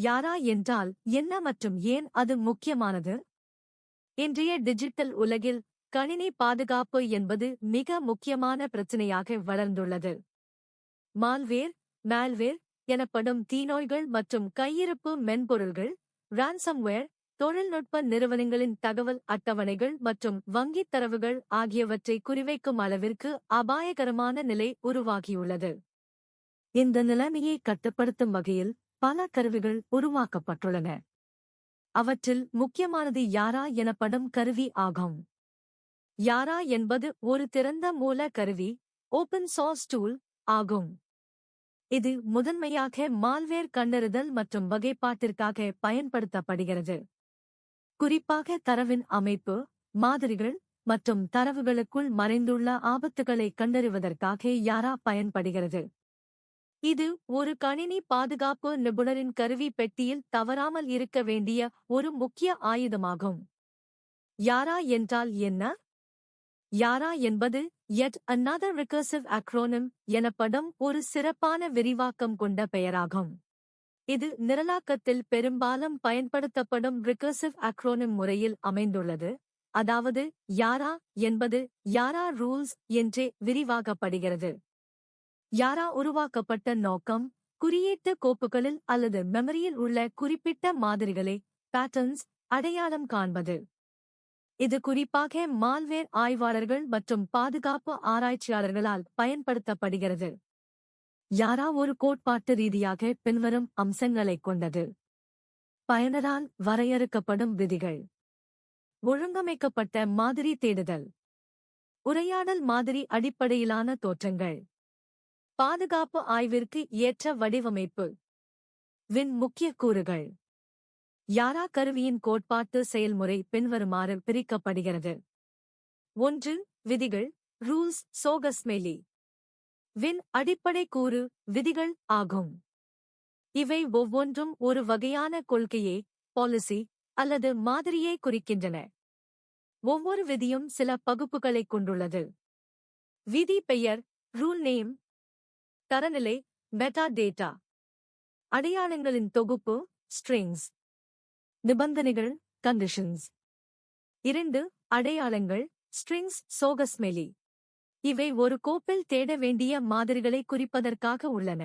யாரா என்றால் என்ன மற்றும் ஏன் அது முக்கியமானது? இன்றைய டிஜிட்டல் உலகில் கணினி பாதுகாப்பு என்பது மிக முக்கியமான பிரச்சினையாக வளர்ந்துள்ளது. மால்வேர் எனப்படும் தீநோய்கள் மற்றும் கையிருப்பு மென்பொருள்கள், ரான்சம்வேர், தொழில்நுட்ப நிறுவனங்களின் தகவல் அட்டவணைகள் மற்றும் வங்கித் தரவுகள் ஆகியவற்றை குறிவைக்கும் அளவிற்கு அபாயகரமான நிலை உருவாகியுள்ளது. இந்த நிலைமையை கட்டுப்படுத்தும் வகையில் பல கருவிகள் உருவாக்கப்பட்டுள்ளன. அவற்றில் முக்கியமானது யாரா எனப்படும் கருவி ஆகும். யாரா என்பது ஒரு திறந்த மூல கருவி, ஓபன் சோர்ஸ் டூல் ஆகும். இது முதன்மையாக மால்வேர் கண்டறிதல் மற்றும் வகைப்பாட்டிற்காக பயன்படுத்தப்படுகிறது. குறிப்பாக தரவின் அமைப்பு, மாதிரிகள் மற்றும் தரவுகளுக்குள் மறைந்துள்ள ஆபத்துகளை கண்டறிவதற்காக யாரா பயன்படுகிறது. இது ஒரு கணினி பாதுகாப்பு நிபுணரின் கருவி பெட்டியில் தவறாமல் இருக்க வேண்டிய ஒரு முக்கிய ஆயுதமாகும். யாரா என்றால் என்ன? யாரா என்பது yet another recursive acronym எனப்படும் ஒரு சிறப்பான விரிவாக்கம் கொண்ட பெயராகும். இது நிரலாக்கத்தில் பெரும்பாலும் பயன்படுத்தப்படும் recursive acronym முறையில் அமைந்துள்ளது. அதாவது யாரா என்பது யாரா ரூல்ஸ் என்றே விரிவாக்கப்படுகிறது. யாரா உருவாக்கப்பட்ட நோக்கம், குறியீட்டு கோப்புகளில் அல்லது மெமரியில் உள்ள குறிப்பிட்ட மாதிரிகளை பேட்டர்ன்ஸ் அடையாளம் காண்பது. இது குறிப்பாக மால்வேர் ஆய்வாளர்கள் மற்றும் பாதுகாப்பு ஆராய்ச்சியாளர்களால் பயன்படுத்தப்படுகிறது. யாரா ஒரு கோட்பாட்டு ரீதியாக பின்வரும் அம்சங்களைக் கொண்டது. பயனரால் வரையறுக்கப்படும் விதிகள், ஒழுங்கமைக்கப்பட்ட மாதிரி தேடுதல், உரையாடல் மாதிரி அடிப்படையிலான தோற்றங்கள், பாதுகாப்பு ஆய்விற்கு ஏற்ற வடிவமைப்பு. வின் முக்கிய கூறுகள். யாரா கருவியின் கோட்பாட்டு செயல்முறை பின்வருமாறு பிரிக்கப்படுகிறது. 1. விதிகள், ரூல்ஸ் சோகஸ்மெலி. வின் அடிப்படை கூறு விதிகள் ஆகும். இவை ஒவ்வொன்றும் ஒரு வகையான கொள்கையை, பாலிசி அல்லது மாதிரியை குறிக்கின்றன. ஒவ்வொரு விதியும் சில பகுப்புகளைக் கொண்டுள்ளது. விதி பெயர், ரூல் நேம். தரநிலை, மெட்டா டேட்டா. அடையாளங்களின் தொகுப்பு, ஸ்ட்ரிங்ஸ். நிபந்தனைகள், கண்டிஷன்ஸ். 2. அடையாளங்கள், ஸ்ட்ரிங்ஸ் சோகஸ்மெலி. இவை ஒரு கோப்பில் தேட வேண்டிய மாதிரிகளை குறிப்பதற்காக உள்ளன.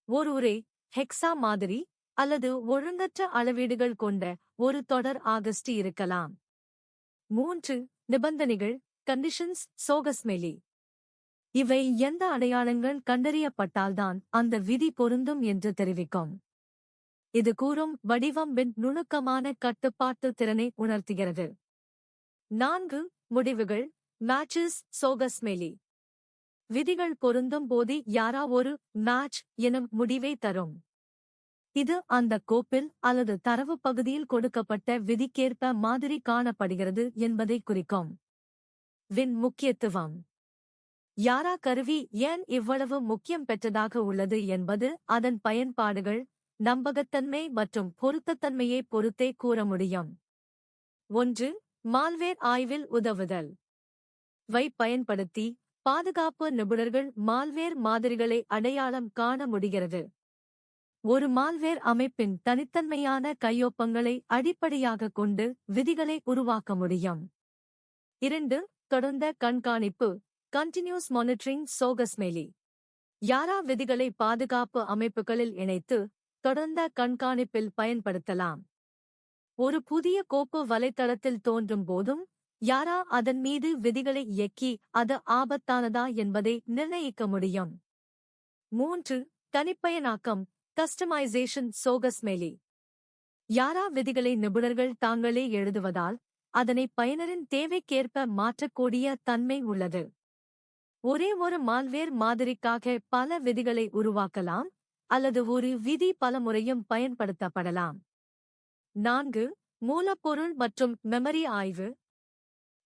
ஒரு உரை, ஹெக்ஸா மாதிரி அல்லது ஒழுங்கற்ற அளவீடுகள் கொண்ட ஒரு தொடர் ஆகஸ்டி இருக்கலாம். 3. நிபந்தனைகள், கண்டிஷன்ஸ் சோகஸ்மெலி. இவை எந்த அடையாளங்கள் கண்டறியப்பட்டால்தான் அந்த விதி பொருந்தும் என்று தெரிவிக்கும். இது கூறும் வடிவம் பின் நுணுக்கமான கட்டுப்பாட்டு திறனை உணர்த்துகிறது. 4. முடிவுகள், மேட்சஸ் சோகஸ்மெலி. விதிகள் பொருந்தும் போது யாரா ஒரு மேட்ச் எனும் முடிவை தரும். இது அந்த கோப்பில் அல்லது தரவு பகுதியில் கொடுக்கப்பட்ட விதிக்கேற்ப மாதிரி காணப்படுகிறது என்பதை குறிக்கும். வின் முக்கியத்துவம். யாரா கருவி ஏன் இவ்வளவு முக்கியம் பெற்றதாக உள்ளது என்பது அதன் பயன்பாடுகள், நம்பகத்தன்மை மற்றும் பொருத்தத்தன்மையை பொறுத்தே கூற முடியும். 1. மால்வேர் ஆய்வில் உதவுதல். வை பயன்படுத்தி பாதுகாப்பு நிபுணர்கள் மால்வேர் மாதிரிகளை அடையாளம் காண முடிகிறது. ஒரு மால்வேர் அமைப்பின் தனித்தன்மையான கையொப்பங்களை அடிப்படையாகக் கொண்டு விதிகளை உருவாக்க முடியும். 2. தொடர்ந்த கண்காணிப்பு, கண்டினியூஸ் மானிட்டரிங் சோகஸ்மெலி. யாரா விதிகளை பாதுகாப்பு அமைப்புகளில் இணைத்து தொடர்ந்த கண்காணிப்பில் பயன்படுத்தலாம். ஒரு புதிய கோப்பு வலைத்தளத்தில் தோன்றும் போதும் யாரா அதன் மீது விதிகளை இயக்கி அது ஆபத்தானதா என்பதை நிர்ணயிக்க முடியும். 3. தனிப்பயனாக்கம், கஸ்டமைசேஷன் சோகஸ்மெலி. யாரா விதிகளை நிபுணர்கள் தாங்களே எழுதுவதால் அதனை பயனரின் தேவைக்கேற்ப மாற்றக்கூடிய தன்மை உள்ளது. ஒரே ஒரு மால்வேர் மாதிரிக்காக பல விதிகளை உருவாக்கலாம் அல்லது ஒரு விதி பலமுறையும் பயன்படுத்தப்படலாம். 4. மூலப்பொருள் மற்றும் மெமரி ஆய்வு.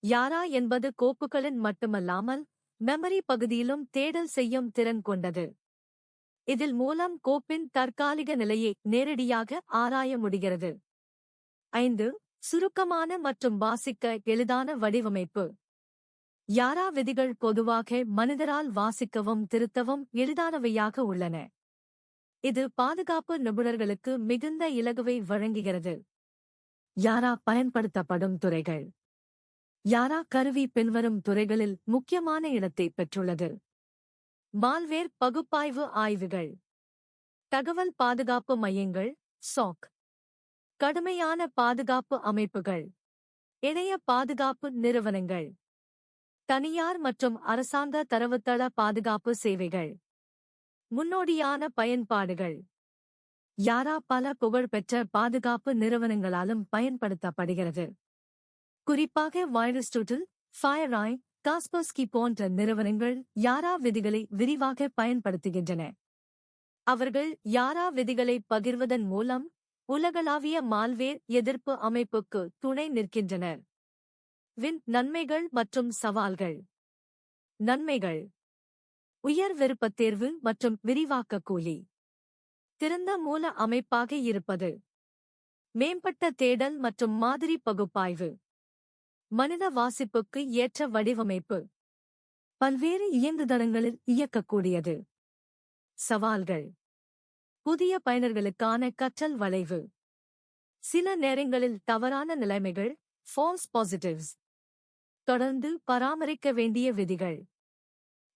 யாரா என்பது கோப்புகளின் மட்டுமல்லாமல் மெமரி பகுதியிலும் தேடல் செய்யும் திறன் கொண்டது. இதில் மூலம் கோப்பின் தற்காலிக நிலையை நேரடியாக ஆராய முடிகிறது. 5. சுருக்கமான மற்றும் வாசிக்க எளிதான வடிவமைப்பு. யாரா விதிகள் பொதுவாக மனிதரால் வாசிக்கவும் திருத்தவும் எளிதானவையாக உள்ளன. இது பாதுகாப்பு நிபுணர்களுக்கு மிகுந்த இலகுவை வழங்குகிறது. யாரா பயன்படுத்தப்படும் துறைகள். யாரா கருவி பின்வரும் துறைகளில் முக்கியமான இடத்தை பெற்றுள்ளது. மால்வேர் பகுப்பாய்வு ஆய்வுகள். தகவல் பாதுகாப்பு மையங்கள் SOC. கடுமையான பாதுகாப்பு அமைப்புகள். இணைய பாதுகாப்பு நிறுவனங்கள். தனியார் மற்றும் அரசாங்க தரவுத்தள பாதுகாப்பு சேவைகள். முன்னோடியான பயன்பாடுகள். யாரா பல புகழ்பெற்ற பாதுகாப்பு நிறுவனங்களாலும் பயன்படுத்தப்படுகிறது. குறிப்பாக வைரஸ்டூட்டில், ஃபயர்ஐ, காஸ்பர்ஸ்கி போன்ற நிறுவனங்கள் யாரா விதிகளை விரிவாக பயன்படுத்துகின்றன. அவர்கள் யாரா விதிகளை பகிர்வதன் மூலம் உலகளாவிய மால்வேர் எதிர்ப்பு அமைப்புக்கு துணை நிற்கின்றனர். நன்மைகள் மற்றும் சவால்கள். நன்மைகள். உயர் விருப்பத்தேர்வு மற்றும் விரிவாக்க கூலி. திறந்த மூல அமைப்பாக இருப்பது. மேம்பட்ட தேடல் மற்றும் மாதிரி பகுப்பாய்வு. மனித வாசிப்புக்கு ஏற்ற வடிவமைப்பு. பல்வேறு இயங்குதளங்களில் இயக்கக்கூடியது. சவால்கள். புதிய பயனர்களுக்கான கற்றல் வளைவு. சில நேரங்களில் தவறான நிலைமைகள் ஃபால்ஸ் பாசிட்டிவ்ஸ். தொடர்ந்து பராமரிக்க வேண்டிய விதிகள்.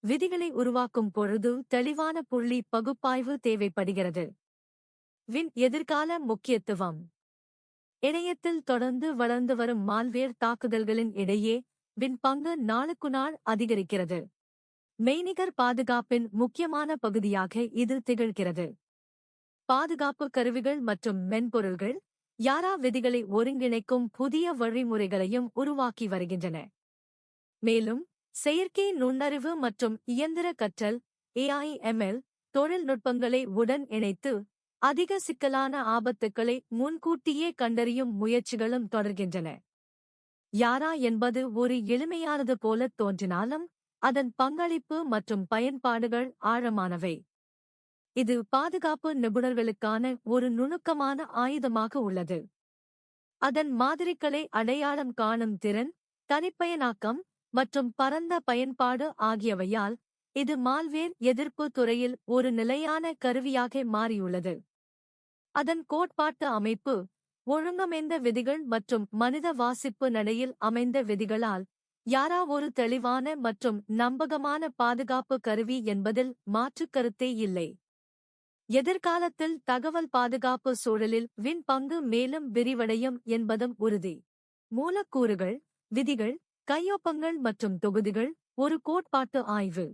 விதிகளை உருவாக்கும் பொழுது தெளிவான புள்ளி பகுப்பாய்வு தேவைப்படுகிறது. எதிர்கால முக்கியத்துவம். இணையத்தில் தொடர்ந்து வளர்ந்து வரும் மால்வேர் தாக்குதல்களின் இடையே பங்கு நாளுக்கு நாள் அதிகரிக்கிறது. மெய்நிகர் பாதுகாப்பின் முக்கியமான பகுதியாக இது திகழ்கிறது. பாதுகாப்பு கருவிகள் மற்றும் மென்பொருள்கள் யாரா விதிகளை ஒருங்கிணைக்கும் புதிய வழிமுறைகளையும் உருவாக்கி வருகின்றன. மேலும் செயற்கை நுண்ணறிவு மற்றும் இயந்திர கற்றல் AI/ML தொழில்நுட்பங்களை உடன் இணைத்து அதிக சிக்கலான ஆபத்துக்களை முன்கூட்டியே கண்டறியும் முயற்சிகளும் தொடர்கின்றன. யாரா என்பது ஒரு எளிமையானது போல தோன்றினாலும் அதன் பங்களிப்பு மற்றும் பயன்பாடுகள் ஆழமானவை. இது பாதுகாப்பு நிபுணர்களுக்கான ஒரு நுணுக்கமான ஆயுதமாக உள்ளது. அதன் மாதிரிகளை அடையாளம் காணும் திறன், தனிப்பயனாக்கம் மற்றும் பரந்த பயன்பாடு ஆகியவையால் இது மால்வேர் எதிர்ப்பு துறையில் ஒரு நிலையான கருவியாக மாறியுள்ளது. அதன் கோட்பாட்டு அமைப்பு, ஒழுங்கமைந்த விதிகள் மற்றும் மனித வாசிப்பு நடையில் அமைந்த விதிகளால் யாரா ஒரு தெளிவான மற்றும் நம்பகமான பாதுகாப்பு கருவி என்பதில் மாற்றுக் கருத்தே இல்லை. எதிர்காலத்தில் தகவல் பாதுகாப்பு சூழலில் பங்கு மேலும் விரிவடையும் என்பதும் உறுதி. மூலக்கூறுகள், விதிகள், கையொப்பங்கள் மற்றும் தொகுதிகள். ஒரு கோட்பாட்டு ஆய்வு.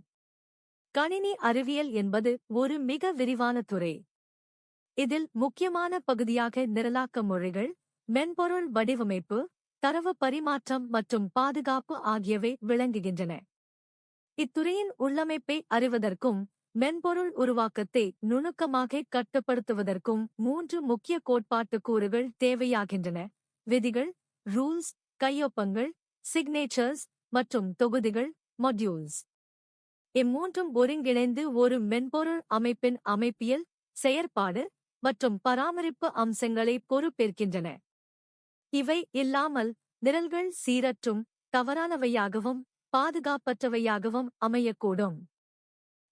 கணினி அறிவியல் என்பது ஒரு மிக விரிவான துறை. இதில் முக்கியமான பகுதியாக நிரலாக்க மொழிகள், மென்பொருள் வடிவமைப்பு, தரவு பரிமாற்றம் மற்றும் பாதுகாப்பு ஆகியவை விளங்குகின்றன. இத்துறையின் உள்ளமைப்பை அறிவதற்கும் மென்பொருள் உருவாக்கத்தை நுணுக்கமாக கட்டுப்படுத்துவதற்கும் 3 முக்கிய கோட்பாட்டு கூறுகள் தேவையாகின்றன: விதிகள், ரூல்ஸ், கையொப்பங்கள், சிக்னேச்சர்ஸ் மற்றும் தொகுதிகள், மாட்யூல்ஸ். இம்மூன்றும் ஒருங்கிணைந்து ஒரு மென்பொருள் அமைப்பின் அமைப்பியல், செயற்பாடு மற்றும் பராமரிப்பு அம்சங்களை பொறுப்பேற்கின்றன. இவை இல்லாமல் நிரல்கள் சீரற்றும், தவறானவையாகவும் பாதுகாப்பற்றவையாகவும் அமையக்கூடும்.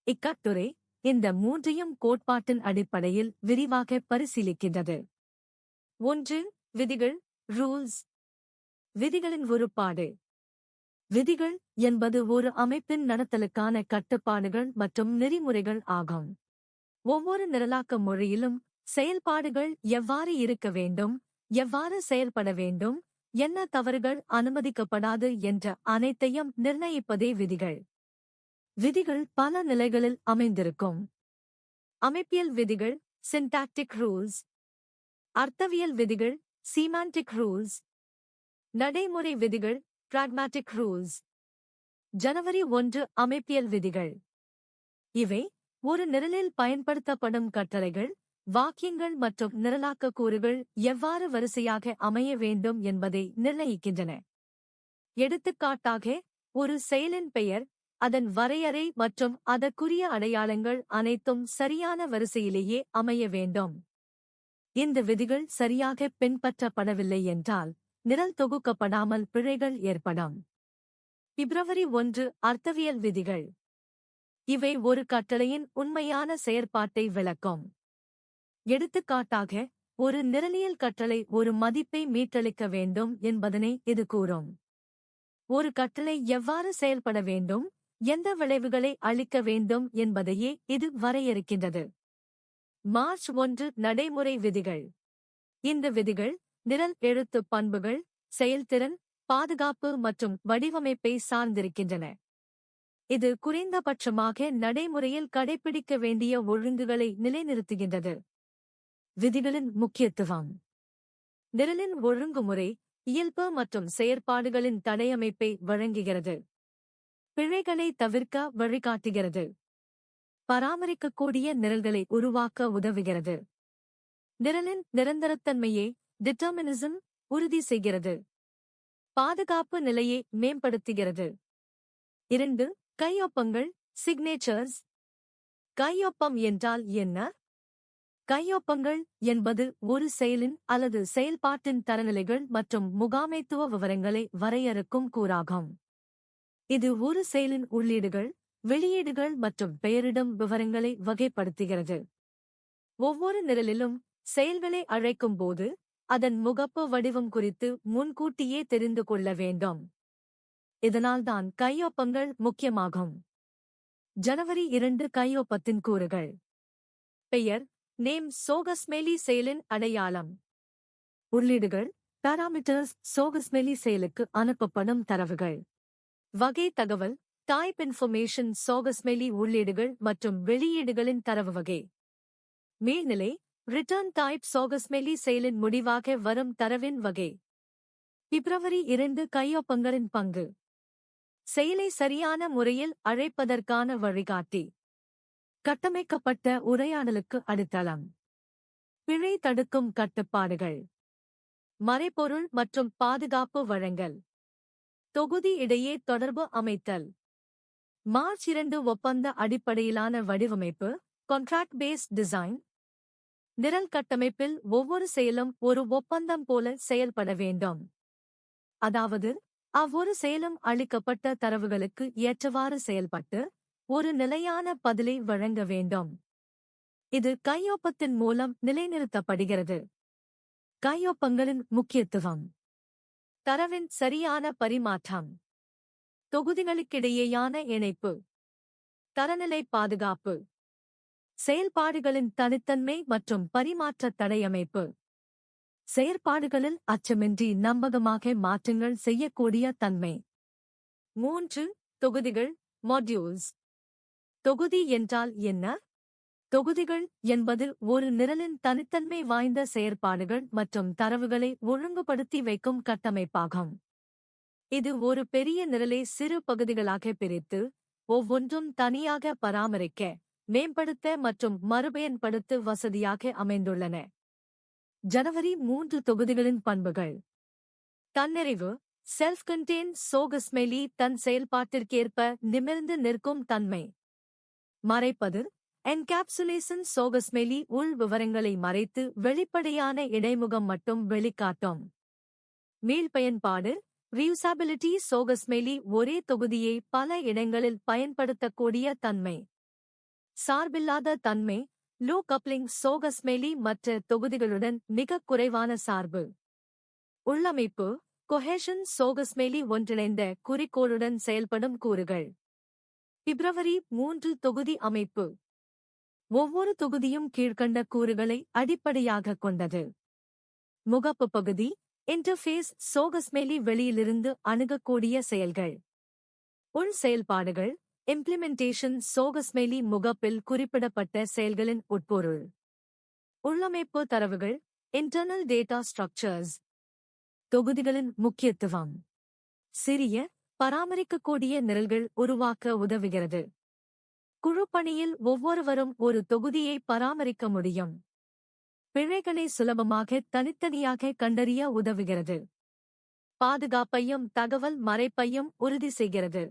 இக்கட்டுரை இந்த 3ஐயும் கோட்பாட்டின் அடிப்படையில் விரிவாக பரிசீலிக்கின்றது. 1. விதிகள், ரூல்ஸ். விதிகளின் ஒருபாடு. விதிகள் என்பது ஒரு அமைப்பின் நடத்தலுக்கான கட்டுப்பாடுகள் மற்றும் நெறிமுறைகள் ஆகும். ஒவ்வொரு நிரலாக்க மொழியிலும் செயல்பாடுகள் எவ்வாறு இருக்க வேண்டும், எவ்வாறு செயல்பட வேண்டும், என்ன தவறுகள் அனுமதிக்கப்படாது என்ற அனைத்தையும் நிர்ணயிப்பதே விதிகள். விதிகள் பல நிலைகளில் அமைந்திருக்கும். அமைப்பியல் விதிகள், சின்டாக்டிக் ரூல்ஸ். அர்த்தவியல் விதிகள், சீமாண்டிக் ரூல்ஸ். நடைமுறை விதிகள், பிராக்மாட்டிக் ரூல்ஸ். ஜனவரி 1 அமைப்பியல் விதிகள். இவை ஒரு நிரலில் பயன்படுத்தப்படும் கட்டளைகள், வாக்கியங்கள் மற்றும் நிரலாக்க கூறுகள் எவ்வாறு வரிசையாக அமைய வேண்டும் என்பதை நிர்ணயிக்கின்றன. எடுத்துக்காட்டாக, ஒரு செயலின் பெயர், அதன் வரையறை மற்றும் அதற்குரிய அடையாளங்கள் அனைத்தும் சரியான வரிசையிலேயே அமைய வேண்டும். இந்த விதிகள் சரியாக பின்பற்றப்படவில்லை என்றால் நிரல் தொகுக்கப்படாமல் பிழைகள் ஏற்படும். பிப்ரவரி 1 அர்த்தவியல் விதிகள். இவை ஒரு கட்டளையின் உண்மையான செயற்பாட்டை விளக்கும். எடுத்துக்காட்டாக, ஒரு நிரலியல் கட்டளை ஒரு மதிப்பை மீட்டளிக்க வேண்டும் என்பதனை இது கூறும். ஒரு கட்டளை எவ்வாறு செயல்பட வேண்டும், எந்த விளைவுகளை அளிக்க வேண்டும் என்பதையே இது வரையறுக்கின்றது. மார்ச் 1 நடைமுறை விதிகள். இந்த விதிகள் நிரல் எழுத்து பண்புகள், செயல்திறன், பாதுகாப்பு மற்றும் வடிவமைப்பை சார்ந்திருக்கின்றன. இது குறைந்தபட்சமாக நடைமுறையில் கடைபிடிக்க வேண்டிய ஒழுங்குகளை நிலைநிறுத்துகின்றது. விதிகளின் முக்கியத்துவம். நிரலின் ஒழுங்குமுறை இயல்பு மற்றும் செயற்பாடுகளின் தடையமைப்பை வழங்குகிறது. பிழைகளை தவிர்க்க வழிகாட்டுகிறது. பராமரிக்கக்கூடிய நிரல்களை உருவாக்க உதவுகிறது. நிரலின் நிரந்தரத்தன்மையை டிட்டர்மினிசம் உறுதி செய்கிறது. பாதுகாப்பு நிலையை மேம்படுத்துகிறது. 2. கையொப்பங்கள் சிக்னேச்சர்ஸ். கையொப்பம் என்றால் என்ன? கையொப்பங்கள் என்பது ஒரு செயலின் அல்லது செயல்பாட்டின் தரநிலைகள் மற்றும் முகாமைத்துவ விவரங்களை வரையறுக்கும் கூறாகும். இது ஒரு செயலின் உள்ளீடுகள், வெளியீடுகள் மற்றும் பெயரிடும் விவரங்களை வகைப்படுத்துகிறது. ஒவ்வொரு நிரலிலும் செயல்களை அழைக்கும் போது அதன் முகப்பு வடிவம் குறித்து முன்கூட்டியே தெரிந்து கொள்ள வேண்டும். இதனால்தான் கையொப்பங்கள் முக்கியமாகும். ஜனவரி 2 கையொப்பத்தின் கூறுகள். பெயர் நேம் சோகஸ்மெலி செயலின் அடையாளம். உள்ளீடுகள் பாராமீட்டர்ஸ் சோகஸ்மெலி செயலுக்கு அனுப்பப்படும் தரவுகள். வகை தகவல் டைப் இன்ஃபர்மேஷன் சோகஸ்மெலி உள்ளீடுகள் மற்றும் வெளியீடுகளின் தரவு வகை. மேல்நிலை ரிட்டர்ன் டைப் சோகஸ்மெலி செயலின் முடிவாக வரும் தரவின் வகை. பிப்ரவரி 2 கையொப்பங்களின் பங்கு. செயலை சரியான முறையில் அழைப்பதற்கான வழிகாட்டி. கட்டமைக்கப்பட்ட உரையாடலுக்கு அடித்தளம். பிழை தடுக்கும் கட்டுப்பாடுகள். மறைபொருள் மற்றும் பாதுகாப்பு வழங்கல். தொகுதி இடையே தொடர்பு அமைத்தல். மார்ச் 2 ஒப்பந்த அடிப்படையிலான வடிவமைப்பு கான்ட்ராக்ட் பேஸ்ட் டிசைன். நிரல் கட்டமைப்பில் ஒவ்வொரு செயலும் ஒரு ஒப்பந்தம் போல செயல்பட வேண்டும். அதாவது அவ்வொரு செயலும் அளிக்கப்பட்ட தரவுகளுக்கு ஏற்றவாறு செயல்பட்டு ஒரு நிலையான பதிலை வழங்க வேண்டும். இது கையொப்பத்தின் மூலம் நிலைநிறுத்தப்படுகிறது. கையொப்பங்களின் முக்கியத்துவம். தரவின் சரியான பரிமாற்றம். தொகுதிகளுக்கிடையேயான இணைப்பு. தரநிலை பாதுகாப்பு. செயல்பாடுகளின் தனித்தன்மை மற்றும் பரிமாற்ற தடையமைப்பு. செயற்பாடுகளில் அச்சமின்றி நம்பகமாக மாற்றங்கள் செய்யக்கூடிய தன்மை. 3. தொகுதிகள் மாட்யூல்ஸ். தொகுதி என்றால் என்ன? தொகுதிகள் என்பது ஒரு நிரலின் தனித்தன்மை வாய்ந்த செயற்பாடுகள் மற்றும் தரவுகளை ஒழுங்குபடுத்தி வைக்கும் கட்டமைப்பாகும். இது ஒரு பெரிய நிரலை சிறு பகுதிகளாக பிரித்து ஒவ்வொன்றும் தனியாக பராமரிக்க, மேம்படுத்த மற்றும் மறுபயன்படுத்த வசதியாக அமைந்துள்ளன. ஜனவரி 3 தொகுதிகளின் பண்புகள். தன்னிறைவு செல்ஃப் கண்டெய்ன்ட் சோகஸ்மெலி தன் செயல்பாட்டிற்கேற்ப நிமிர்ந்து நிற்கும் தன்மை. மறைப்பது என்கேப்சுலேஷன் சோகஸ்மெலி உள் விவரங்களை மறைத்து வெளிப்படையான இடைமுகம் மட்டும் வெளிக்காட்டும். மீள்பயன்பாடு ரீயூசபிலிட்டி சோகஸ்மெலி ஒரே தொகுதியை பல இடங்களில் பயன்படுத்தக்கூடிய தன்மை. சார்பில்லாத தன்மை லோ கப்ளிங் சோகஸ்மெலி மற்ற தொகுதிகளுடன் மிகக் குறைவான சார்பு. உள்ளமைப்பு கொஹெஷன் சோகஸ்மெலி ஒன்றிணைந்த குறிக்கோளுடன் செயல்படும் கூறுகள். பிப்ரவரி 3 தொகுதி அமைப்பு. ஒவ்வொரு தொகுதியும் கீழ்க்கண்ட கூறுகளை அடிப்படையாகக் கொண்டது. முகப்பு பகுதி இன்டர்ஃபேஸ் சோகஸ்மெலி வெளியிலிருந்து அணுகக்கூடிய செயல்கள். உள் செயல்பாடுகள் இம்ப்ளிமெண்டேஷன் சோகஸ்மெலி முகப்பில் குறிப்பிடப்பட்ட செயல்களின் உட்பொருள். உள்ளமைப்பு தரவுகள் இன்டர்னல் டேட்டா ஸ்ட்ரக்சர்ஸ். தொகுதிகளின் முக்கியத்துவம். சிறிய பராமரிக்கக்கூடிய நிரல்கள் உருவாக்க உதவுகிறது. குழுப்பணியில் ஒவ்வொருவரும் ஒரு தொகுதியை பராமரிக்க முடியும். பிழைகளை சுலபமாக தனித்தனியாக கண்டறிய உதவுகிறது. பாதுகாப்பையும் தகவல் மறைப்பையும் உறுதி செய்கிறது.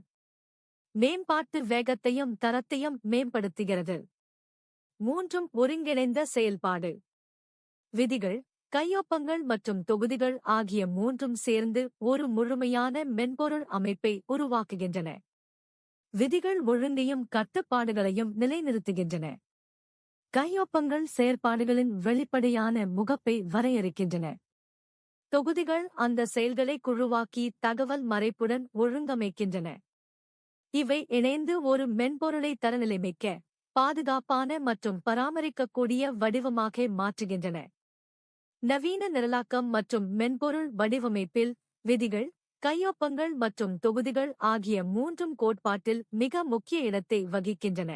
மேம்பாட்டு வேகத்தையும் தரத்தையும் மேம்படுத்துகிறது. 3 ஒருங்கிணைந்த செயல்பாடு. விதிகள் கையொப்பங்கள் மற்றும் தொகுதிகள் ஆகிய 3 சேர்ந்து ஒரு முழுமையான மென்பொருள் அமைப்பை உருவாக்குகின்றன. விதிகள் ஒழுங்கையும் கட்டுப்பாடுகளையும் நிலைநிறுத்துகின்றன. கையொப்பங்கள் செயற்பாடுகளின் வெளிப்படையான முகப்பை வரையறுக்கின்றன. தொகுதிகள் அந்த செயல்களை குழுவாக்கி தகவல் மறைப்புடன் ஒழுங்கமைக்கின்றன. இவை இணைந்து ஒரு மென்பொருளை தரநிலைமிக்க, பாதுகாப்பான மற்றும் பராமரிக்கக்கூடிய வடிவமாக மாற்றுகின்றன. நவீன நிரலாக்கம் மற்றும் மென்பொருள் வடிவமைப்பில் விதிகள், கையொப்பங்கள் மற்றும் தொகுதிகள் ஆகிய மூன்றும் கோட்பாட்டில் மிக முக்கிய இடத்தை வகிக்கின்றன.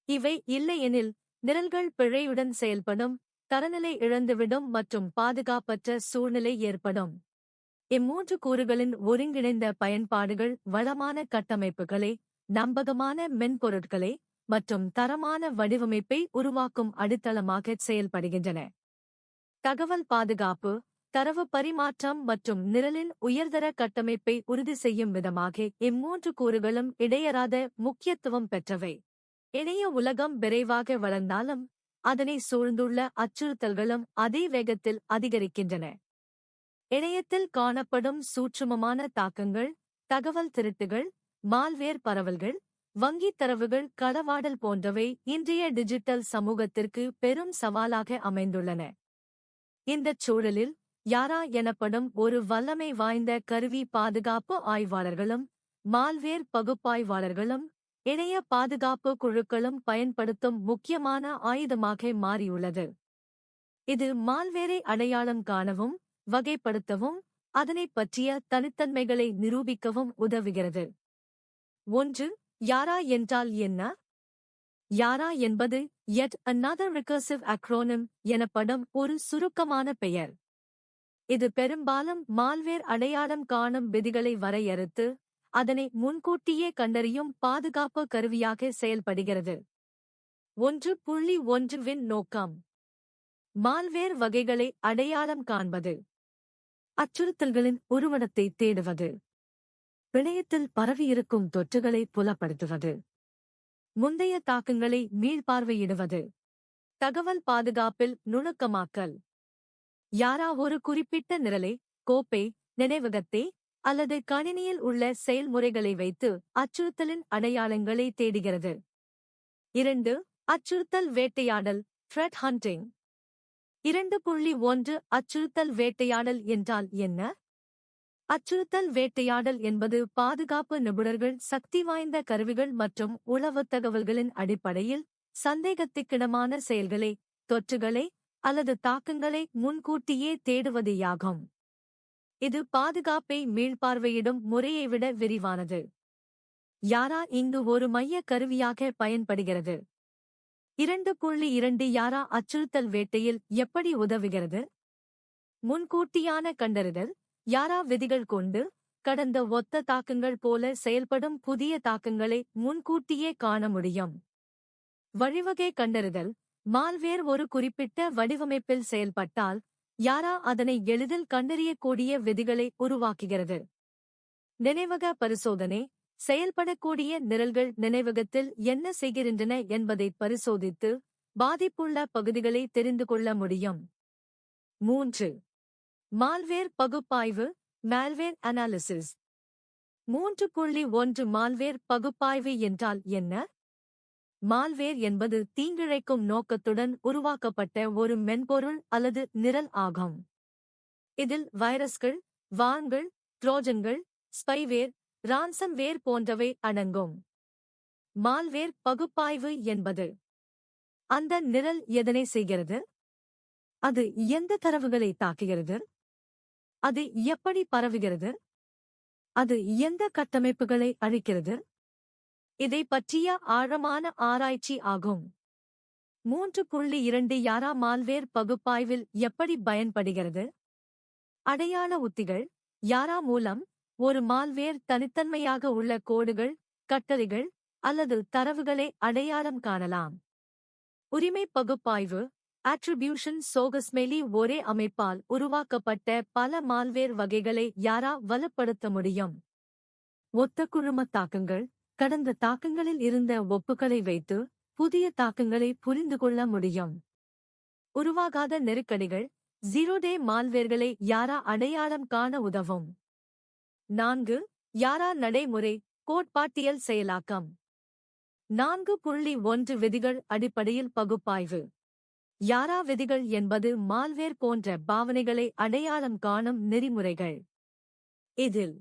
இவை இல்லையெனில் நிரல்கள் பிழையுடன் செயல்படும், தரநிலை இழந்துவிடும் மற்றும் பாதுகாப்பற்ற சூழ்நிலை ஏற்படும். இம்மூன்று கூறுகளின் ஒருங்கிணைந்த பயன்பாடுகள் வளமான கட்டமைப்புகளை, நம்பகமான மென்பொருட்களை மற்றும் தரமான வடிவமைப்பை உருவாக்கும் அடித்தளமாகச் செயல்படுகின்றன. தகவல் பாதுகாப்பு, தரவு பரிமாற்றம் மற்றும் நிரலின் உயர்தர கட்டமைப்பை உறுதி செய்யும் விதமாக இம்மூன்று கூறுகளும் இடையறாத முக்கியத்துவம் பெற்றவை. இணைய உலகம் விரைவாக வளர்ந்தாலும் அதனை சூழ்ந்துள்ள அச்சுறுத்தல்களும் அதே வேகத்தில் அதிகரிக்கின்றன. இணையத்தில் காணப்படும் சூட்சுமமான தாக்கங்கள், தகவல் திருட்டுகள், மால்வேர் பரவல்கள், வங்கித் தரவுகள் களவாடல் போன்றவை இன்றைய டிஜிட்டல் சமூகத்திற்கு பெரும் சவாலாக அமைந்துள்ளன. இந்தச் சூழலில் யாரா எனப்படும் ஒரு வல்லமை வாய்ந்த கருவி பாதுகாப்பு ஆய்வாளர்களும் மால்வேர் பகுப்பாய்வாளர்களும் இணைய பாதுகாப்பு குழுக்களும் பயன்படுத்தும் முக்கியமான ஆயுதமாக மாறியுள்ளது. இது மால்வேரை அடையாளம் காணவும், வகைப்படுத்தவும், அதனைப் பற்றிய தனித்தன்மைகளை நிரூபிக்கவும் உதவுகிறது. 1. யாரா என்றால் என்ன? யாரா என்பது yet another recursive acronym எனப்படும் ஒரு சுருக்கமான பெயர். இது பெரும்பாலும் மால்வேர் அடையாளம் காணும் விதிகளை வரையறுத்து அதனை முன்கூட்டியே கண்டறியும் பாதுகாப்பு கருவியாக செயல்படுகிறது. 1.1 நோக்கம்: மால்வேர் வகைகளை அடையாளம் காண்பது, அச்சுறுத்தல்களின் உருவகத்தை தேடுவது, பிணையத்தில் பரவியிருக்கும் தொற்றுகளை புலப்படுத்துவது, முந்தைய தாக்கங்களை மீள்பார்வையிடுவது. தகவல் பாதுகாப்பில் நுணுக்கமாக்கல்: யாரா ஒரு குறிப்பிட்ட நிரலை, கோப்பை, நினைவகத்தை அல்லது கணினியில் உள்ள செயல்முறைகளை வைத்து அச்சுறுத்தலின் அடையாளங்களை தேடுகிறது. 2. அச்சுறுத்தல் வேட்டையாடல் த்ரெட் ஹண்டிங். 2.1 அச்சுறுத்தல் வேட்டையாடல் என்றால் என்ன? அச்சுறுத்தல் வேட்டையாடல் என்பது பாதுகாப்பு நிபுணர்கள் சக்தி வாய்ந்த கருவிகள் மற்றும் உளவு தகவல்களின் அடிப்படையில் சந்தேகத்திற்கிடமான செயல்களை, தொற்றுகளை அல்லது தாக்கங்களை முன்கூட்டியே தேடுவதேயாகும். இது பாதுகாப்பை மீள்பார்வையிடும் முறையை விட விரிவானது. யாரா இங்கு ஒரு மைய கருவியாக பயன்படுகிறது. 2.2 யாரா அச்சுறுத்தல் வேட்டையில் எப்படி உதவுகிறது? முன்கூட்டியான கண்டறிதல்: யாரா விதிகள் கொண்டு கடந்த ஒத்த தாக்கங்கள் போல செயல்படும் புதிய தாக்கங்களை முன்கூட்டியே காண முடியும். வழிவகை கண்டறிதல்: மால்வேர் ஒரு குறிப்பிட்ட வடிவமைப்பில் செயல்பட்டால் யாரா அதனை எளிதில் கண்டறியக்கூடிய விதிகளை உருவாக்குகிறது. நினைவக பரிசோதனை: செயல்படக்கூடிய நிரல்கள் நினைவகத்தில் என்ன செய்கின்றன என்பதை பரிசோதித்து பாதிப்புள்ள பகுதிகளை தெரிந்து கொள்ள முடியும். 3. மால்வேர் பகுப்பாய்வு மால்வேர் அனாலிசிஸ். 3.1 மால்வேர் பகுப்பாய்வு என்றால் என்ன? மால்வேர் என்பது தீங்கிழைக்கும் நோக்கத்துடன் உருவாக்கப்பட்ட ஒரு மென்பொருள் அல்லது நிரல் ஆகும். இதில் வைரஸ்கள், வான்கள், ட்ரோஜன்கள், ஸ்பைவேர், ரான்சம்வேர் போன்றவை அடங்கும். மால்வேர் பகுப்பாய்வு என்பது அந்த நிரல் எதனை செய்கிறது? அது எந்த தரவுகளை தாக்குகிறது? அது எப்படி பரவுகிறது? அது எந்த கட்டமைப்புகளை அழிக்கிறது? இதை பற்றிய ஆழமான ஆராய்ச்சி ஆகும். 3.2 யாரா மால்வேர் பகுப்பாய்வில் எப்படி பயன்படுகிறது? அடையாள உத்திகள்: யாரா மூலம் ஒரு மால்வேர் தனித்தன்மையாக உள்ள கோடுகள், கட்டளைகள் அல்லது தரவுகளை அடையாளம் காணலாம். உரிமை பகுப்பாய்வு அட்ரிபியூஷன் சோகஸ்மெலி ஒரே அமைப்பால் உருவாக்கப்பட்ட பல மால்வேர் வகைகளை யாரா வலுப்படுத்த முடியும். ஒத்த குழும தாக்கங்கள்: கடந்த தாக்கங்களில் இருந்த ஒப்புகளை வைத்து புதிய தாக்கங்களை புரிந்து கொள்ள முடியும். உருவாகாத நெருக்கடிகள்: ஜீரோ டே மால்வேர்களை யாரா அடையாளம் காண உதவும். 4. யாரா நடைமுறை கோட்பாட்டியல் செயலாக்கம். 4.1 விதிகள் அடிப்படையில் பகுப்பாய்வு. யாரா விதிகள் என்பது மால்வேர் போன்ற பாவனைகளை அடையாளம் காணும் நெறிமுறைகள். இதில்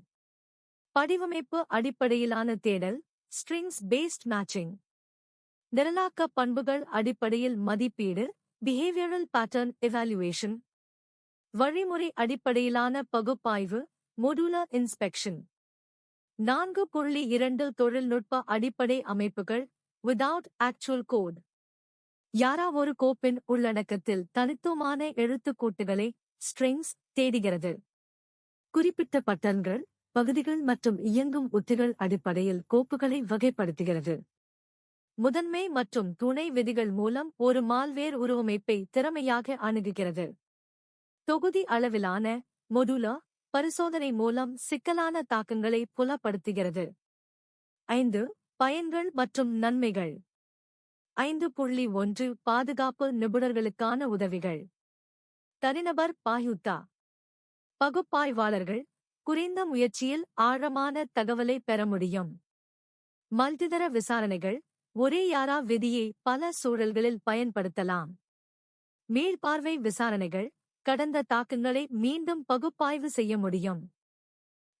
படிவமைப்பு அடிப்படையிலான தேடல், ஸ்ட்ரிங்ஸ் பேஸ்ட் மேட்சிங், நிரலாக்க பண்புகள் அடிப்படையில் மதிப்பீடு, பிஹேவியரல் பேட்டர்ன் எவாலுவேஷன், வழிமுறை அடிப்படையிலான பகுப்பாய்வு, மொடுலர் இன்ஸ்பெக்ஷன். 4.2 தொழில்நுட்ப அடிப்படை அமைப்புகள், விதவுட் ஆக்சுவல் கோட். யாரா ஒரு கோப்பின் உள்ளடக்கத்தில் தனித்துவமான எழுத்துக்கூட்டுகளை, ஸ்ட்ரிங்ஸ், தேடுகிறது. குறிப்பிட்ட பட்டன்கள், பகுதிகள் மற்றும் இயங்கும் உத்திகள் அடிப்படையில் கோப்புகளை வகைப்படுத்துகிறது. முதன்மை மற்றும் துணை விதிகள் மூலம் ஒரு மால்வேர் உருவமைப்பை திறமையாக அணுகுகிறது. தொகுதி அளவிலான மொடுலர் பரிசோதனை மூலம் சிக்கலான தாக்கங்களை புலப்படுத்துகிறது. 5. பயன்கள் மற்றும் நன்மைகள். 5.1 பாதுகாப்பு நிபுணர்களுக்கான உதவிகள். தனிநபர் பாயுத்தா. பகுப்பாய்வாளர்கள் குறைந்த முயற்சியில் ஆழமான தகவலை பெற முடியும். மல்டிதர விசாரணைகள் ஒரே யாரா விதியை பல சூழல்களில் பயன்படுத்தலாம். மீள்பார்வை விசாரணைகள் கடந்த தாக்கங்களை மீண்டும் பகுப்பாய்வு செய்ய முடியும்.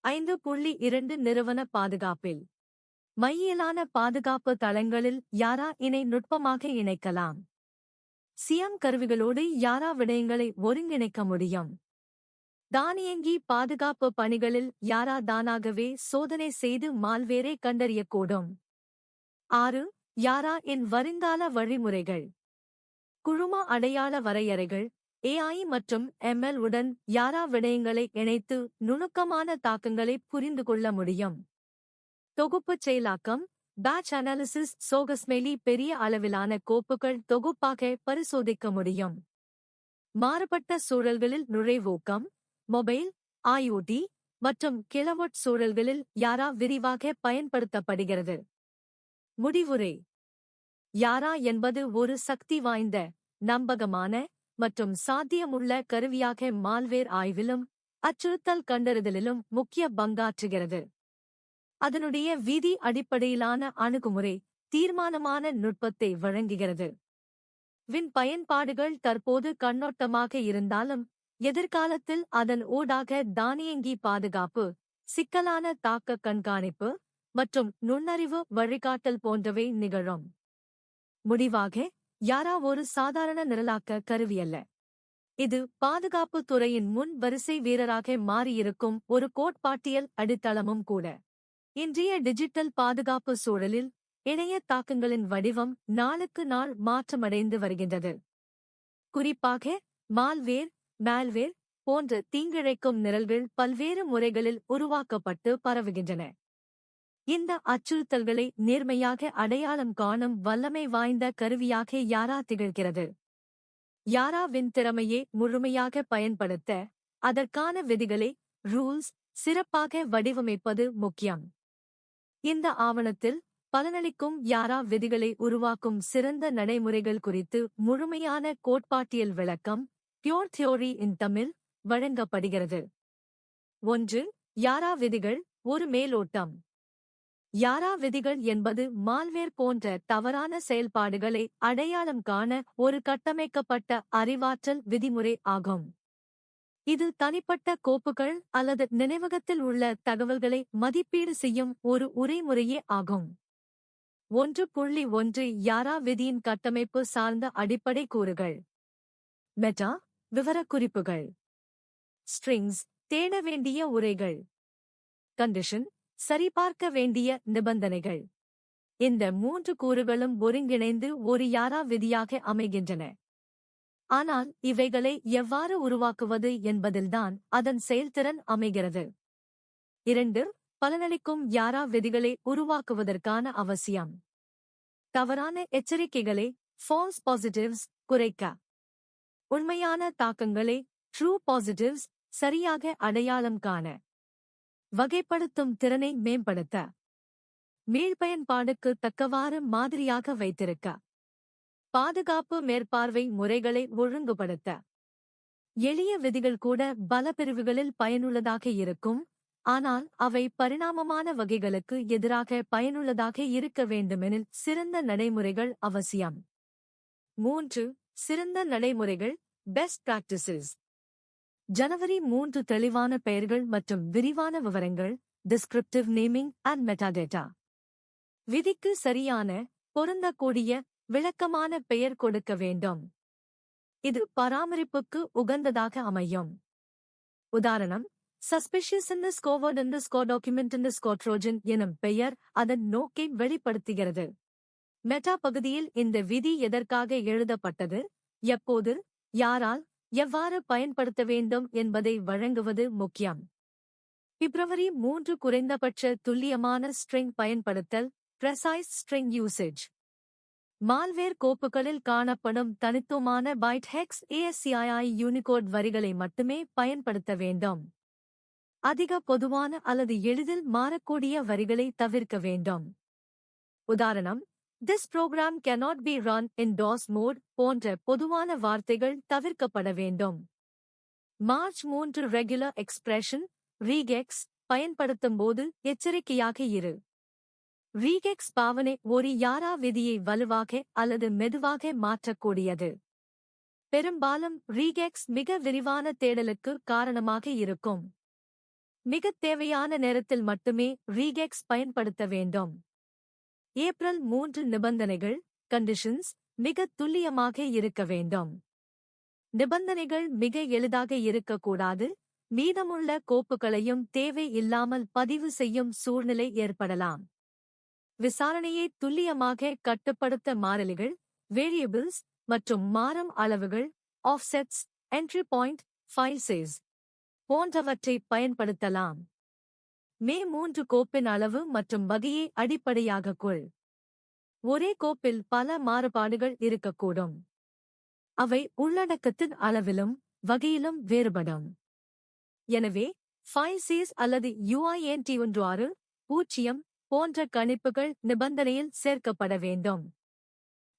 5.2 நிறுவன பாதுகாப்பில் மையிலான பாதுகாப்பு தளங்களில் யாரா இணை நுட்பமாக இணைக்கலாம். சிஎம் கருவிகளோடு யாரா விடயங்களை ஒருங்கிணைக்க முடியும். தானியங்கி பாதுகாப்பு பணிகளில் யாரா தானாகவே சோதனை செய்து மால்வேரை கண்டறியக்கூடும். 6. யாரா இன் வருங்கால வழிமுறைகள். குழும அடையாள வரையறைகள், AI மற்றும் ML உடன் யாரா விடயங்களை இணைத்து நுணுக்கமான தாக்கங்களை புரிந்து கொள்ள முடியும். தொகுப்புச் செயலாக்கம், பேட்ச் அனாலிசிஸ் சோகஸ்மெலி பெரிய அளவிலான கோப்புகள் தொகுப்பாக பரிசோதிக்க முடியும். மாறுபட்ட சூழல்களில் நுழைவூக்கம், மொபைல், IoT மற்றும் கிலோவாட் சூழல்களில் யாரா விரிவாக பயன்படுத்தப்படுகிறது. முடிவுரை. யாரா என்பது ஒரு சக்தி வாய்ந்த, நம்பகமான மற்றும் சாத்தியமுள்ள கருவியாக மால்வேர் ஆய்விலும் அச்சுறுத்தல் கண்டறிதலிலும் முக்கிய பங்காற்றுகிறது. அதனுடைய விதி அடிப்படையிலான அணுகுமுறை தீர்மானமான நுட்பத்தை வழங்குகிறது. பயன்பாடுகள் தற்போது கண்ணோட்டமாக இருந்தாலும் எதிர்காலத்தில் அதன் ஊடாக தானியங்கி பாதுகாப்பு, சிக்கலான தாக்க கண்காணிப்பு மற்றும் நுண்ணறிவு வழிகாட்டல் போன்றவை நிகழும். முடிவாக, யாரா ஒரு சாதாரண நிரலாக்க கருவியல்ல. இது பாதுகாப்புத் துறையின் முன் வரிசை வீரராக மாறியிருக்கும் ஒரு கோட்பாட்டியல் அடித்தளமும் கூட. இன்றைய டிஜிட்டல் பாதுகாப்பு சூழலில் இணைய தாக்கங்களின் வடிவம் நாளுக்கு நாள் மாற்றமடைந்து வருகின்றது. குறிப்பாக மால்வேர் போன்ற தீங்கிழைக்கும் நிரல்கள் பல்வேறு முறைகளில் உருவாக்கப்பட்டு பரவுகின்றன. இந்த அச்சுறுத்தல்களை நேர்மையாக அடையாளம் காணும் வல்லமை வாய்ந்த கருவியாக யாரா திகழ்கிறது. யாராவின் திறமையை முழுமையாக பயன்படுத்த அதற்கான விதிகளை, ரூல்ஸ், சிறப்பாக வடிவமைப்பது முக்கியம். இந்த ஆவணத்தில் பலனளிக்கும் யாரா விதிகளை உருவாக்கும் சிறந்த நடைமுறைகள் குறித்து முழுமையான கோட்பாட்டியல் விளக்கம், பியூர் தியோரி இன் தமிழ், வழங்கப்படுகிறது. 1. யாரா விதிகள் ஒரு மேலோட்டம். யாரா விதிகள் என்பது மால்வேர் போன்ற தவறான செயல்பாடுகளை அடையாளம் காண ஒரு கட்டமைக்கப்பட்ட அறிவாற்றல் விதிமுறை ஆகும். இது தனிப்பட்ட கோப்புகள் அல்லது நினைவகத்தில் உள்ள தகவல்களை மதிப்பீடு செய்யும் ஒரு உரைமுறையே ஆகும். 1.1 யாரா விதியின் கட்டமைப்பு சார்ந்த அடிப்படை கூறுகள். மெட்டா, விவரக்குறிப்புகள். ஸ்ட்ரிங்ஸ், தேட வேண்டிய உரைகள். கண்டிஷன், சரிபார்க்க வேண்டிய நிபந்தனைகள். இந்த 3 கூறுகளும் ஒருங்கிணைந்து ஒரு யாரா விதியாக அமைகின்றன. ஆனால் இவைகளை எவ்வாறு உருவாக்குவது என்பதில்தான் அதன் செயல்திறன் அமைகிறது. 2. பலனளிக்கும் யாரா விதிகளை உருவாக்குவதற்கான அவசியம். தவறான எச்சரிக்கைகளை, ஃபால்ஸ் பாசிட்டிவ்ஸ், குறைக்க. உண்மையான தாக்கங்களை, ட்ரூ பாசிட்டிவ்ஸ், சரியாக அடையாளம் காண. வகைப்படுத்தும் திறனை மேம்படுத்த. மீள்பயன்பாடுக்கு தக்கவாறு மாதிரியாக வைத்திருக்க. பாதுகாப்பு மேற்பார்வை முறைகளை ஒழுங்குபடுத்த. எளிய விதிகள் கூட பல பிரிவுகளில் பயனுள்ளதாக இருக்கும், ஆனால் அவை பரிணாமமான வகைகளுக்கு எதிராக பயனுள்ளதாக இருக்க வேண்டுமெனில் சிறந்த நடைமுறைகள் அவசியம். 3. சிறந்த நடைமுறைகள் பெஸ்ட் பிராக்டிசஸ். ஜனவரி 3 தெளிவான பெயர்கள் மற்றும் விரிவான விவரங்கள் டிஸ்கிரிப்டிவ் நேமிங் அண்ட் மெட்டாடேட்டா. விதிக்கு சரியான, பொருந்தக்கூடிய, விளக்கமான பெயர் கொடுக்க வேண்டும். இது பராமரிப்புக்கு உகந்ததாக அமையும். உதாரணம், சஸ்பிஷியஸ் இன் தி ஸ்கோவர்ட் இன் தி ஸ்கோ டாக்குமெண்ட் இன் தி ஸ்கோட்ரோஜன் எனும் பெயர் அதன் நோக்கை வெளிப்படுத்துகிறது. மெட்டா பகுதியில் இந்த விதி எதற்காக எழுதப்பட்டது, எப்போது, யாரால், எவ்வாறு பயன்படுத்த வேண்டும் என்பதை வழங்குவது முக்கியம். பிப்ரவரி 3 குறைந்தபட்ச துல்லியமான ஸ்ட்ரிங் பயன்படுத்தல் precise string usage. மால்வேர் கோப்புகளில் காணப்படும் தனித்துவமான பைட் ஹெக்ஸ் ASCII யூனிகோட் வரிகளை மட்டுமே பயன்படுத்த வேண்டும். அதிக பொதுவான அல்லது எளிதில் மாறக்கூடிய வரிகளை தவிர்க்க வேண்டும். உதாரணம், this program cannot be run in DOS mode போன்ற பொதுவான வார்த்தைகள் தவிர்க்கப்பட வேண்டும். மார்ச் 3 ரெகுலர் எக்ஸ்பிரஷன் ரீகெக்ஸ் பயன்படுத்தும்போது எச்சரிக்கையாக இரு. ரீகெக்ஸ் பாவனை ஒரு யாரா விதியை வலுவாக அல்லது மெதுவாக மாற்றக்கூடியது. பெரும்பாலும் ரீகெக்ஸ் மிக விரிவான தேடலுக்கு காரணமாக இருக்கும். மிகத் தேவையான நேரத்தில் மட்டுமே ரீகெக்ஸ் பயன்படுத்த வேண்டும். ஏப்ரல் 3 நிபந்தனைகள் கண்டிஷன்ஸ் மிக துல்லியமாக இருக்க வேண்டும். நிபந்தனைகள் மிக எளிதாக இருக்கக்கூடாது. மீதமுள்ள கோப்புகளையும் தேவை இல்லாமல் பதிவு செய்யும் சூழ்நிலை ஏற்படலாம். விசாரணையை துல்லியமாக கட்டுப்படுத்த மாறிலிகள் வேரியபிள்ஸ் மற்றும் மாறும் அளவுகள் ஆஃப்செட்ஸ் என்ட்ரி பாயிண்ட் ஃபைல் சைஸ் போன்றவற்றை பயன்படுத்தலாம். மே 3 கோப்பின் அளவு மற்றும் வகையை அடிப்படையாகக் கொள். ஒரே கோப்பில் பல மாறுபாடுகள் இருக்கக்கூடும். அவை உள்ளடக்கத்தின் அளவிலும் வகையிலும் வேறுபடும். எனவே ஃபைல் சைஸ் அல்லது UINT 1.6.0 போன்ற கணிப்புகள் நிபந்தனையில் சேர்க்கப்பட வேண்டும்.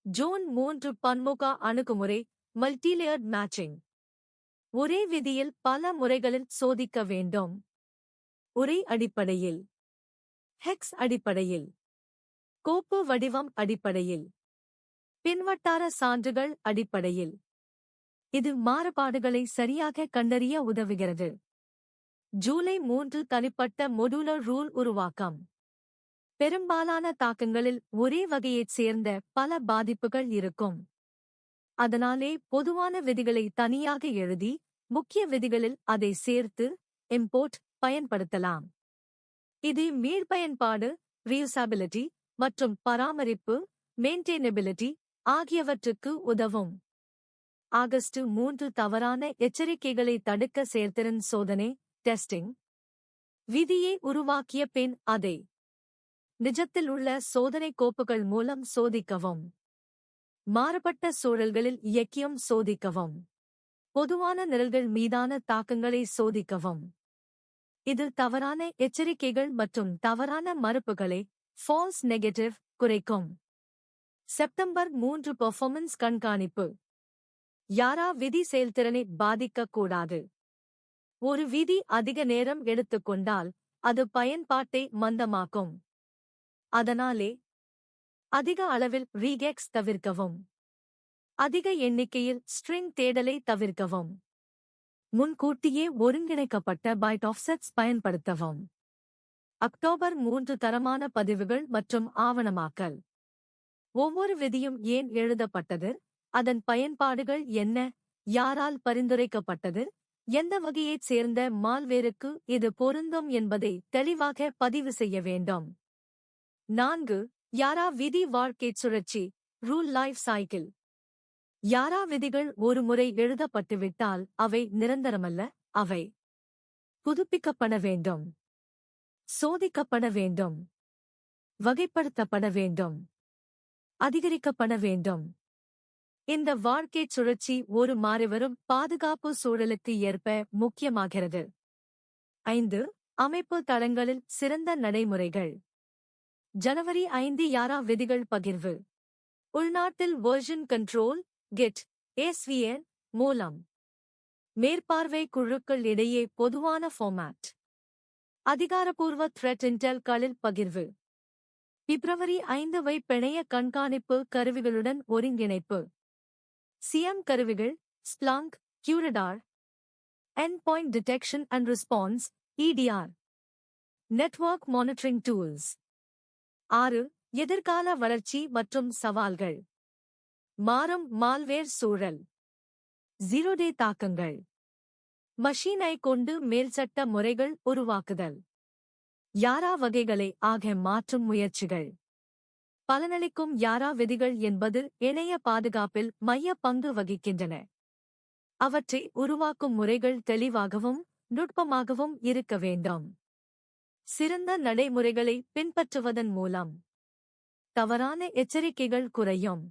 ஜூன் 3 பன்முக அணுகுமுறை மல்டிலேயர்ட் மேட்சிங். ஒரே விதியில் பல முறைகளில் சோதிக்க வேண்டும். உரை அடிப்படையில், ஹெக்ஸ் அடிப்படையில், கோப்பு வடிவம் அடிப்படையில், பின்வட்டார சான்றுகள் அடிப்படையில். இது மாறுபாடுகளை சரியாக கண்டறிய உதவுகிறது. ஜூலை 3 தனிப்பட்ட மொடுலர் ரூல் உருவாக்கம். பெரும்பாலான தாக்கங்களில் ஒரே வகையைச் சேர்ந்த பல பாதிப்புகள் இருக்கும். அதனாலே பொதுவான விதிகளை தனியாக எழுதி முக்கிய விதிகளில் அதை சேர்த்து இம்போர்ட் பயன்படுத்தலாம். இது மீள்பயன்பாடு ரீயூசபிலிட்டி மற்றும் பராமரிப்பு மெயின்டெய்னபிலிட்டி ஆகியவற்றுக்கு உதவும். ஆகஸ்ட் 3 தவறான எச்சரிக்கைகளை தடுக்க செயல்திறன் சோதனை டெஸ்டிங். விதியை உருவாக்கிய பின் அதை நிஜத்தில் உள்ள சோதனை கோப்புகள் மூலம் சோதிக்கவும். மாறுபட்ட சூழல்களில் இயக்கியும் சோதிக்கவும். பொதுவான நிரல்கள் மீதான தாக்கங்களை சோதிக்கவும். இது தவறான எச்சரிக்கைகள் மற்றும் தவறான மறுப்புகளை ஃபால்ஸ் நெகட்டிவ் குறைக்கும். செப்டம்பர் 3 பெர்ஃபார்மன்ஸ் கண்காணிப்பு. யாரா விதி செயல்திறனை பாதிக்கக்கூடாது. ஒரு விதி அதிக நேரம் எடுத்துக்கொண்டால் அது பயன்பாட்டை மந்தமாக்கும். அதனாலே அதிக அளவில் ரீகெக்ஸ் தவிர்க்கவும். அதிக எண்ணிக்கையில் ஸ்ட்ரிங் தேடலை தவிர்க்கவும். முன்கூட்டியே ஒருங்கிணைக்கப்பட்ட பைட் ஆஃப்செட்ஸ் பயன்படுத்தவும். அக்டோபர் 3 தரமான பதிவுகள் மற்றும் ஆவணமாக்கல். ஒவ்வொரு விதியும் ஏன் எழுதப்பட்டது, அதன் பயன்பாடுகள் என்ன, யாரால் பரிந்துரைக்கப்பட்டது, எந்த வகையைச் சேர்ந்த மால்வேருக்கு இது பொருந்தும் என்பதை தெளிவாக பதிவு செய்ய வேண்டும். 4. யாரா விதி வாழ்க்கைச் சுழற்சி ரூல் லைஃப் சைக்கிள். யாரா விதிகள் ஒரு முறை எழுதப்பட்டுவிட்டால் அவை நிரந்தரமல்ல, அவை புதுப்பிக்கப்பட வேண்டும், சோதிக்கப்பட வேண்டும், வகைப்படுத்தப்பட வேண்டும், அதிகரிக்கப்பட வேண்டும். இந்த வாழ்க்கைச் சுழற்சி ஒரு மாறிவரும் பாதுகாப்பு சூழலுக்கு ஏற்ப முக்கியமாகிறது. 5. அமைப்பு தளங்களில் சிறந்த நடைமுறைகள். ஜனவரி 5 யாரா விதிகள் பகிர்வு. உள்நாட்டில் வெர்ஷன் கண்ட்ரோல் கிட் SVN மூலம். மேற்பார்வை குழுக்கள் இடையே பொதுவான ஃபார்மேட். அதிகாரப்பூர்வ த்ரெட் இன்டெல்களில் பகிர்வு. பிப்ரவரி 5 பிணைய கண்காணிப்பு கருவிகளுடன் ஒருங்கிணைப்பு. சிஎம் கருவிகள் ஸ்ப்ளாங்க், QRadar, Endpoint Detection and Response, EDR. Network Monitoring Tools. 6. எதிர்கால வளர்ச்சி மற்றும் சவால்கள். மாறும் மால்வேர் சூழல். ஜீரோ டே தாக்கங்கள். மஷீனை கொண்டு மேல்சட்ட முறைகள் உருவாக்குதல். யாரா வகைகளை ஆக மாற்றும் முயற்சிகள். பலனளிக்கும் யாரா விதிகள் என்பது இணைய பாதுகாப்பில் மைய பங்கு வகிக்கின்றன. அவற்றை உருவாக்கும் முறைகள் தெளிவாகவும் நுட்பமாகவும் இருக்க வேண்டும். சிறந்த நடைமுறைகளை பின்பற்றுவதன் மூலம் தவறான எச்சரிக்கைகள் குறையும்.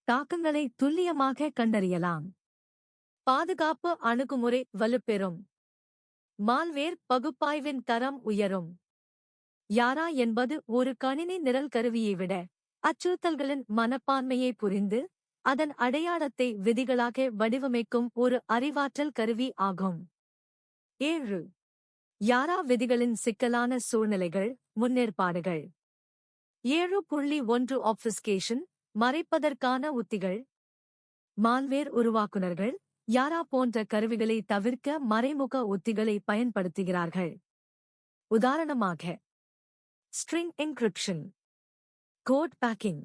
தாக்கங்களை துல்லியமாக கண்டறியலாம். பாதுகாப்பு அணுகுமுறை வலுப்பெறும். மால்வேர் பகுப்பாய்வின் தரம் உயரும். யாரா என்பது ஒரு கணினி நிரல் கருவியை விட அச்சுறுத்தல்களின் மனப்பான்மையை புரிந்து அதன் அடையாளத்தை விதிகளாக வடிவமைக்கும் ஒரு அறிவாற்றல் கருவி ஆகும். 7. யாரா விதிகளின் சிக்கலான சூழ்நிலைகள், முன்னேற்பாடுகள். 7.1 ஆப்ஃபிஸ்கேஷன், மறைப்பதற்கான உத்திகள். மால்வேர் உருவாக்குநர்கள் யாரா போன்ற கருவிகளை தவிர்க்க மறைமுக உத்திகளை பயன்படுத்துகிறார்கள். உதாரணமாக string encryption, code packing,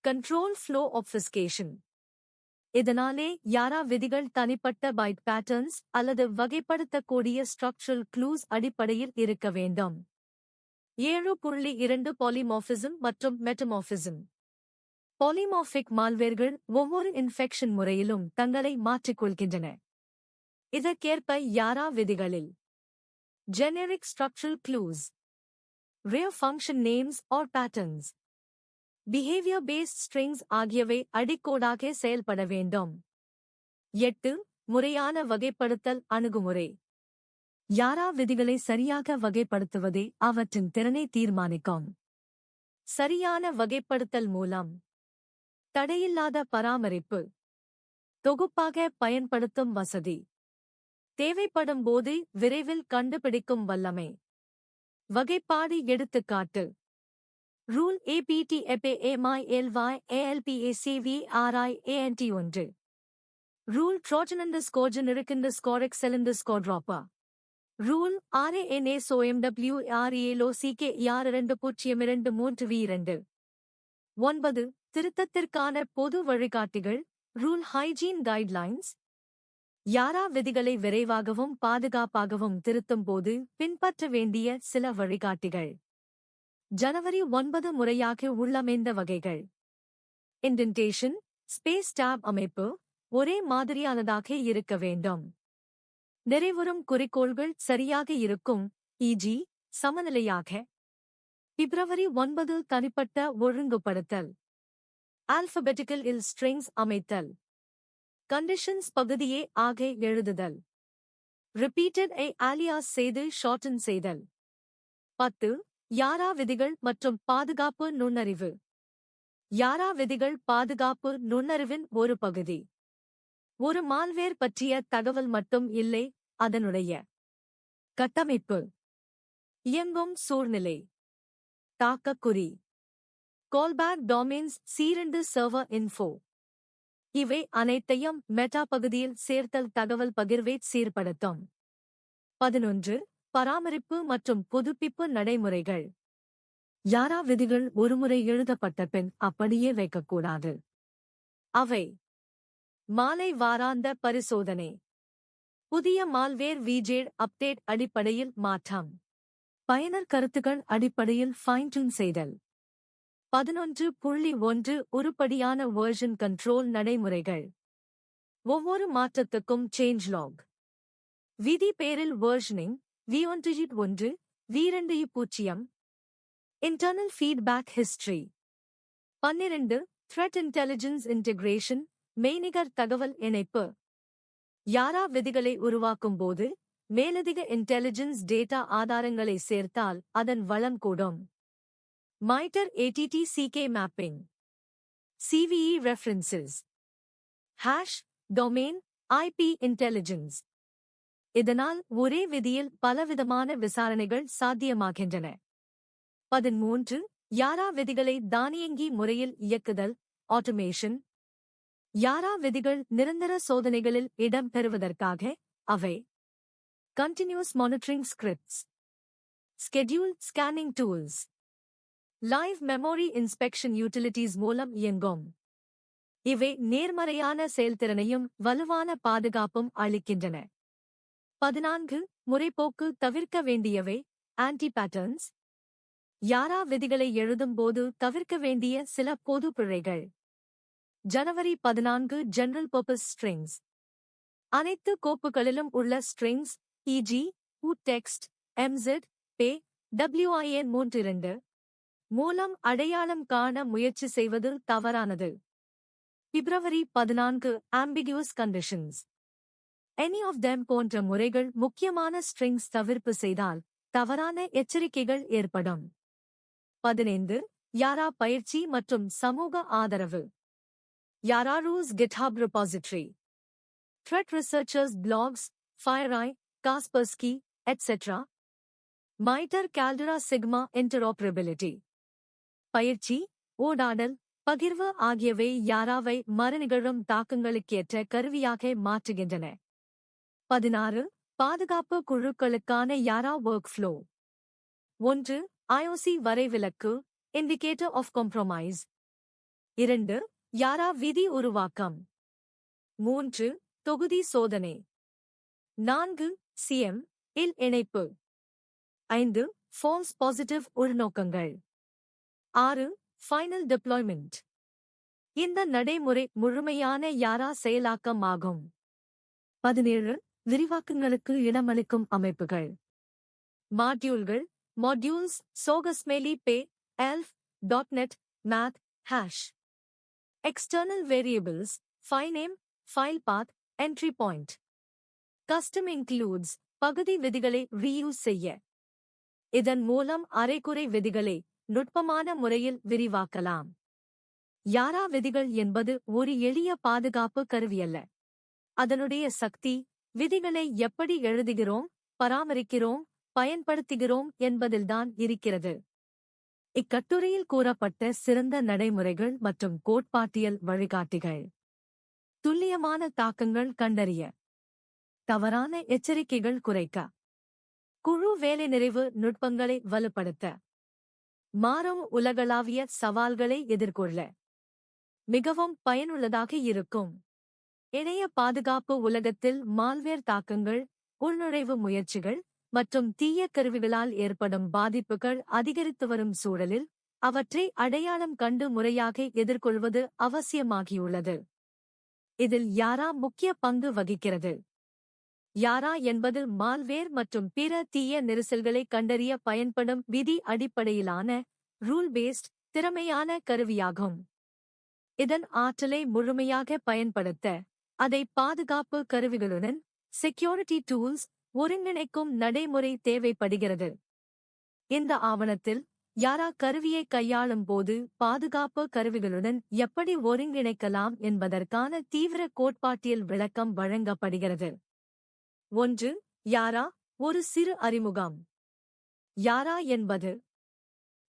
control flow obfuscation. இதனாலே யாரா விதிகள் தனிப்பட்ட பைட் பேட்டர்ன்ஸ் அல்லது வகைப்படுத்தக்கூடிய ஸ்ட்ரக்சரல் க்ளூஸ் அடிப்படையில் இருக்க வேண்டும். 7.2 பாலிமார்பிசம் மற்றும் மெட்டமார்பிசம். பாலிமார்பிக் மால்வேர்கள் ஒவ்வொரு இன்ஃபெக்ஷன் முறையிலும் தங்களை மாற்றிக்கொள்கின்றன. இதற்கேற்ப யாரா விதிகளில் generic structural clues, rare function names or patterns, behavior based strings ஆகியவை அடிக்கோடாக செயல்பட வேண்டும். 8. முறையான வகைப்படுத்தல் அணுகுமுறை. யாரா விதிகளை சரியாக வகைப்படுத்துவதே அவற்றின் திறனை தீர்மானிக்கும். சரியான வகைப்படுத்தல் மூலம் தடையில்லாத பராமரிப்பு, தொகுப்பாக பயன்படுத்தும் வசதி, தேவைப்படும் போது விரைவில் கண்டுபிடிக்கும் வல்லமை. வகைப்பாடு எடுத்துக்காட்டு ரூல் APTEPAMILYALPACVRIANT1. ரூல் ட்ரோஜனந்த ஸ்கோஜன் இருக்கின்ற ஸ்கோரெக் செலந்த ஸ்கோட்ராப்பா. Rule RANASOMWRELOCKER20203V2. 9. திருத்தத்திற்கான பொது வழிகாட்டிகள், ரூல் ஹைஜீன் கைட்லைன்ஸ். யாரா விதிகளை விரைவாகவும் பாதுகாப்பாகவும் திருத்தும் போது பின்பற்ற வேண்டிய சில வழிகாட்டிகள். ஜனவரி 9 முறையாக உள்ளமைந்த வகைகள். இண்டென்டேஷன், ஸ்பேஸ் டேப் அமைப்பு ஒரே மாதிரியானதாக இருக்க வேண்டும். நிறைவுறும் குறிக்கோள்கள் சரியாக இருக்கும், e.g. சமநிலையாக. பிப்ரவரி 9 தனிப்பட்ட ஒழுங்குபடுத்தல். ஆல்பபெட்டிக்கல் இல் ஸ்ட்ரிங்ஸ் அமைத்தல். கண்டிஷன்ஸ் பகுதியே ஆக எழுதுதல். ரிப்பீட்டட் ஐ ஆலியாஸ் செய்து ஷார்டன் செய்தல். 10. யாரா விதிகள் மற்றும் பாதுகாப்பு நுண்ணறிவு. யாரா விதிகள் பாதுகாப்பு நுண்ணறிவின் ஒரு பகுதி. ஒரு மால்வேர் பற்றிய தகவல் மட்டும் இல்லை, அதனுடைய கட்டமைப்பு, இயங்கும் சூழ்நிலை, தாக்கக்குறி, கால்பேக் டொமைன்ஸ், சீரண்டு சர்வர் இன்ஃபோ. இவை அனைத்தையும் மெட்டா பகுதியில் சேர்த்தல் தகவல் பகிர்வை சீர்படுத்தும். 11. பராமரிப்பு மற்றும் புதுப்பிப்பு நடைமுறைகள். யாரா விதிகள் ஒருமுறை எழுதப்பட்ட பின் அப்படியே வைக்கக்கூடாது. அவை மாலை வாராந்த பரிசோதனை, புதிய மால்வேர் விஜேட் அப்டேட் அடிப்படையில் மாற்றம், பயனர் கருத்துக்கள் அடிப்படையில் ஃபைன் டியூன் செய்தல். 11.1 உருப்படியான வெர்ஷன் கண்ட்ரோல் நடைமுறைகள். ஒவ்வொரு மாற்றத்துக்கும் சேஞ்ச் லாக், விதி பேரில் versioning, V1 V2 internal feedback history. 12. Thread intelligence integration, மெய்நிகர் தகவல் இணைப்பு. யாரா விதிகளை உருவாக்கும் போது மேலதிக இன்டெலிஜென்ஸ் டேட்டா ஆதாரங்களை சேர்த்தால் அதன் வளம் கூடும். MITRE ATT-CK mapping, CVE references, hash, domain, IP intelligence. இதனால் ஒரே விதியில் பலவிதமான விசாரணைகள் சாத்தியமாகின்றன. 13. யாரா விதிகளை தானியங்கி முறையில் இயக்குதல், ஆட்டோமேஷன். யாரா விதிகள் நிரந்தர சோதனைகளில் இடம் பெறுவதற்காக அவை continuous monitoring scripts, scheduled scanning tools, live memory inspection utilities மூலம் இயங்கும். இவை நேர்மறையான செயல்திறனையும் வலுவான பாதுகாப்பும் அளிக்கின்றன. 14. முறைப்போக்கு தவிர்க்க வேண்டியவை, ஆன்டி பேட்டர்ன்ஸ். யாரா விதிகளை எழுதும்போது தவிர்க்க வேண்டிய சில பொது பிழைகள். ஜனவரி 14 ஜெனரல் பர்பஸ் ஸ்ட்ரிங்ஸ். அனைத்து கோப்புகளிலும் உள்ள strings e.g. Text, mz, p, win32 மூலம் அடையாளம் காண முயற்சி செய்வது தவறானது. பிப்ரவரி 14 ambiguous conditions. any of them போன்ற முறைகள் முக்கியமான ஸ்ட்ரிங்ஸ் தவிர்ப்பு செய்தால் தவறான எச்சரிக்கைகள் ஏற்படும். 15. யாரா பயிற்சி மற்றும் சமூக ஆதரவு. யாரா rules GitHub repository. Threat researchers blogs, FireEye, Kaspersky, etc. MITRE Caldera Sigma interoperability. பயிற்சி, ஓடாடல், பகிர்வு ஆகியவை யாராவை மறுநிகழும் தாக்கங்களுக்கேற்ற கருவியாக மாற்றுகின்றன. 16. பாதுகாப்பு குழுக்களுக்கான யாரா ஒர்க்ஃப்ளோ. 1. IOC வரைவிலக்கு, இண்டிகேட்டர் ஆஃப் காம்ப்ரமைஸ். 2. யாரா விதி உருவாக்கம். 3. தொகுதி சோதனை. 4. CM இல் இணைப்பு. 5. ஃபால்ஸ் பாசிட்டிவ் உள்நோக்கங்கள். 6. Final deployment. இந்த நடைமுறை முழுமையான யாரா செயலாக்கம் ஆகும். 17. விரிவாக்கங்களுக்கு இடமளிக்கும் அமைப்புகள். மாட்யூல்கள், மாட்யூல்ஸ், சோகஸ்மெலி பே, ELF, .NET, Math, Hash. External variables, file name, file path, entry point. Custom includes, பகுதி விதிகளை reuse செய்ய. இதன் மூலம் அரைகுறை விதிகளை நுட்பமான முறையில் விரிவாக்கலாம். யாரா விதிகள் என்பது ஒரு எளிய பாதுகாப்பு கருவியல்ல. அதனுடைய சக்தி, விதிகளை எப்படி எழுதுகிறோம், பராமரிக்கிறோம், பயன்படுத்துகிறோம் என்பதில்தான் இருக்கிறது. இக்கட்டுரையில் கூறப்பட்ட சிறந்த நடைமுறைகள் மற்றும் கோட்பாட்டியல் வழிகாட்டிகள். துல்லியமான தாக்கங்கள் கண்டறிய. தவறான எச்சரிக்கைகள் குறைக்க. குழு வேலைநிறைவு நுட்பங்களை வலுப்படுத்த. மாறும் உலகளாவிய சவால்களை எதிர்கொள்ள மிகவும் பயனுள்ளதாக இருக்கும். இணைய பாதுகாப்பு உலகத்தில் மால்வேர் தாக்கங்கள், உள்நுழைவு முயற்சிகள் மற்றும் தீய கருவிகளால் ஏற்படும் பாதிப்புகள் அதிகரித்து வரும் சூழலில் அவற்றை அடையாளம் கண்டு முறையாக எதிர்கொள்வது அவசியமாகியுள்ளது. இதில் யாரா முக்கிய பங்கு வகிக்கிறது. யாரா என்பது மால்வேர் மற்றும் பிற தீய நெரிசல்களை கண்டறிய பயன்படும் விதி அடிப்படையிலான ரூல் பேஸ்ட் திறமையான கருவியாகும். இதன் ஆற்றலை முழுமையாக பயன்படுத்த அதை பாதுகாப்பு கருவிகளுடன் செக்யூரிட்டி டூல்ஸ் ஒருங்கிணைக்கும் நடைமுறை தேவைப்படுகிறது. இந்த ஆவணத்தில் யாரா கருவியை கையாளும் போது பாதுகாப்பு கருவிகளுடன் எப்படி ஒருங்கிணைக்கலாம் என்பதற்கான தீவிர கோட்பாட்டியல் விளக்கம் வழங்கப்படுகிறது. 1. யாரா ஒரு சிறு அறிமுகம். யாரா என்பது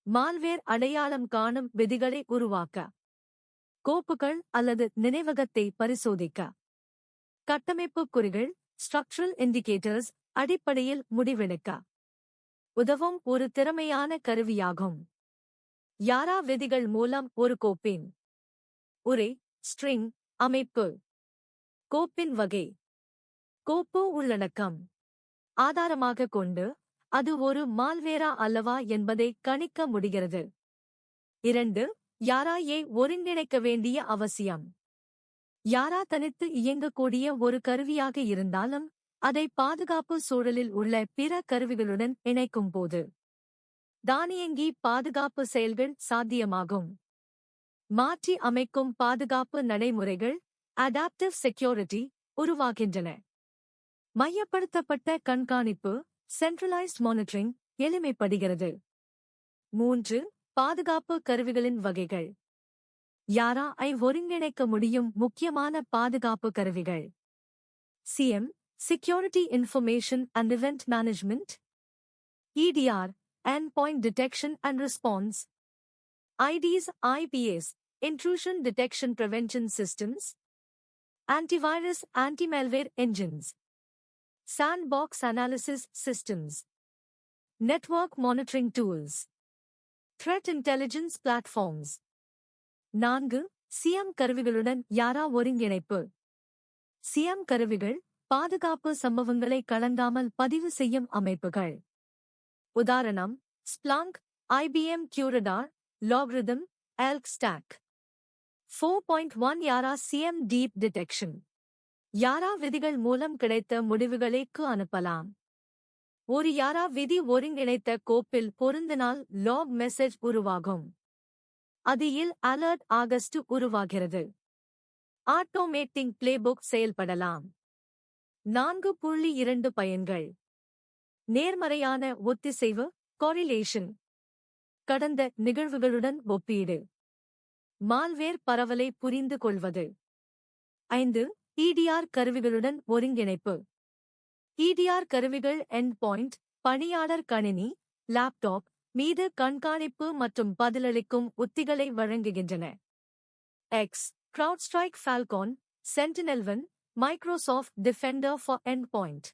மால்வேர் அடையாளம் காணும் விதிகளை உருவாக்க, கோப்புகள் அல்லது நினைவகத்தை பரிசோதிக்க, கட்டமைப்பு குறிகள் ஸ்ட்ரக்சரல் இண்டிகேட்டர்ஸ் அடிப்படையில் முடிவெடுக்க உதவும் ஒரு திறமையான கருவியாகும். யாரா விதிகள் மூலம் ஒரு கோப்பின் உரை, ஸ்ட்ரிங், அமைப்பு. கோப்பின் வகை. கோப்பு உள்ளடக்கம் ஆதாரமாக கொண்டு அது ஒரு மால்வேரா அல்லவா என்பதை கணிக்க முடிகிறது. 2. யாராயை ஒருங்கிணைக்க வேண்டிய அவசியம். யாரா தனித்து இயங்கக்கூடிய ஒரு கருவியாக இருந்தாலும் அதை பாதுகாப்பு சூழலில் உள்ள பிற கருவிகளுடன் இணைக்கும் போது தானியங்கி பாதுகாப்பு செயல்கள் சாத்தியமாகும். மாற்றி அமைக்கும் பாதுகாப்பு நடைமுறைகள் அடாப்டிவ் செக்யூரிட்டி உருவாகின்றன. மையப்படுத்தப்பட்ட கண்காணிப்பு சென்ட்ரலைஸ்ட் மானிட்டரிங் எளிமைப்படுகிறது. 3. பாதுகாப்பு கருவிகளின் வகைகள். யாரா ஐ ஒருங்கிணைக்க முடியும் முக்கியமான பாதுகாப்பு கருவிகள். CM Security Information and Event Management, EDR, Endpoint Detection and Response, IDS, IPS, Intrusion Detection Prevention Systems, Antivirus, Anti-Malware Engines, Sandbox Analysis Systems, Network Monitoring Tools, Threat Intelligence Platforms. 4. CM கருவிகளுடன் யாரா ஒருங்கிணைப்பு. சிஎம் கருவிகள் பாதுகாப்பு சம்பவங்களை கலங்காமல் பதிவு செய்யும் அமைப்புகள். உதாரணம் ஸ்ப்ளாங்க், IBM QRadar, Logarithm, Elk Stack. 4.1 யாரா சிஎம் டீப் டிடெக்ஷன். யாரா விதிகள் மூலம் கிடைத்த முடிவுகளுக்கு அனுப்பலாம். ஒரு யாரா விதி ஒருங்கிணைத்த கோப்பில் பொருந்தினால் லாக் மெசேஜ் உருவாகும். அதில் அலர்ட் ஆகஸ்ட் உருவாகிறது. ஆட்டோமேட்டிங் பிளேபுக் செயல்படலாம். 4.2 பயன்கள். நேர்மறையான ஒத்திசைவு, கோரிலேஷன். கடந்த நிகழ்வுகளுடன் ஒப்பீடு. மால்வேர் பரவலை புரிந்து கொள்வது. 5. EDR கருவிகளுடன் ஒருங்கிணைப்பு. EDR கருவிகள் எண்ட்பாயிண்ட், பணியாளர் கணினி, லேப்டாப் மீது கண்காணிப்பு மற்றும் பதிலளிக்கும் உத்திகளை வழங்குகின்றன. X, CrowdStrike Falcon, Sentinel-1, Microsoft Defender for Endpoint.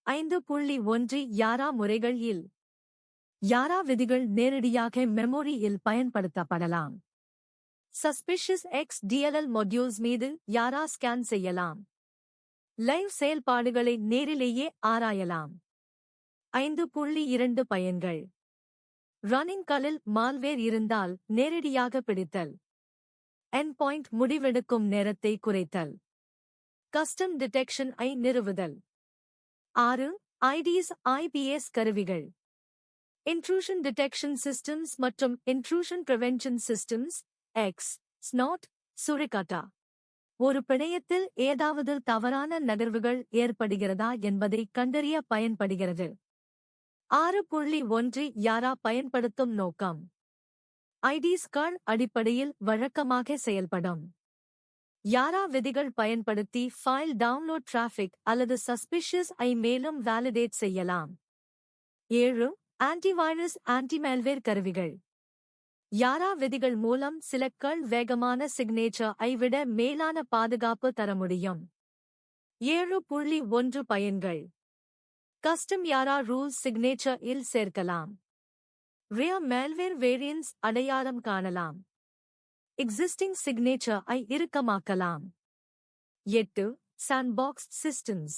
5.1 யாரா முறைகள் இல். யாரா விதிகள் நேரடியாக மெமோரி இல் பயன்படுத்தப்படலாம். Suspicious XDLL modules மீது யாரா ஸ்கேன் செய்யலாம். லைவ் செயல்பாடுகளை நேரிலேயே ஆராயலாம். 5.2 பயன்கள். ரன்னிங் காலில் மால்வேர் இருந்தால் நேரடியாக பிடித்தல். எண்ட்பாயிண்ட் முடிவெடுக்கும் நேரத்தை குறைத்தல். கஸ்டம் டிடெக்ஷன் ஐ நிறுவுதல். 6. IDS, IPS கருவிகள். இன்ட்ரூஷன் டிடெக்ஷன் சிஸ்டம்ஸ் மற்றும் intrusion prevention systems, ex, Snort, Suricata. ஒரு பிணையத்தில் ஏதாவது தவறான நகர்வுகள் ஏற்படுகிறதா என்பதை கண்டறிய பயன்படுகிறது. 6.1 யாரா பயன்படுத்தும் நோக்கம். ஐடிஸ்கள் அடிப்படையில் வழக்கமாக செயல்படும். யாரா விதிகள் பயன்படுத்தி ஃபைல் டவுன்லோட் டிராஃபிக் அல்லது சஸ்பிஷியஸ் ஐ மேலும் வேலிடேட் செய்யலாம். 7. ஆன்டிவைரஸ், ஆன்டிமேல்வேர் கருவிகள். யாரா விதிகள் மூலம் சில வேகமான சிக்னேச்சர் ஐ விட மேலான பாதுகாப்பு தர முடியும். 7.1 பயன்கள். கஸ்டம் யாரா ரூல்ஸ் சிக்னேச்சர் இல் சேர்க்கலாம். ரியர் மேல்வேர் வேரியன்ஸ் அடையாளம் காணலாம். எக்ஸிஸ்டிங் சிக்னேச்சர் ஐ இறுக்கமாக்கலாம். 8. Sandbox systems.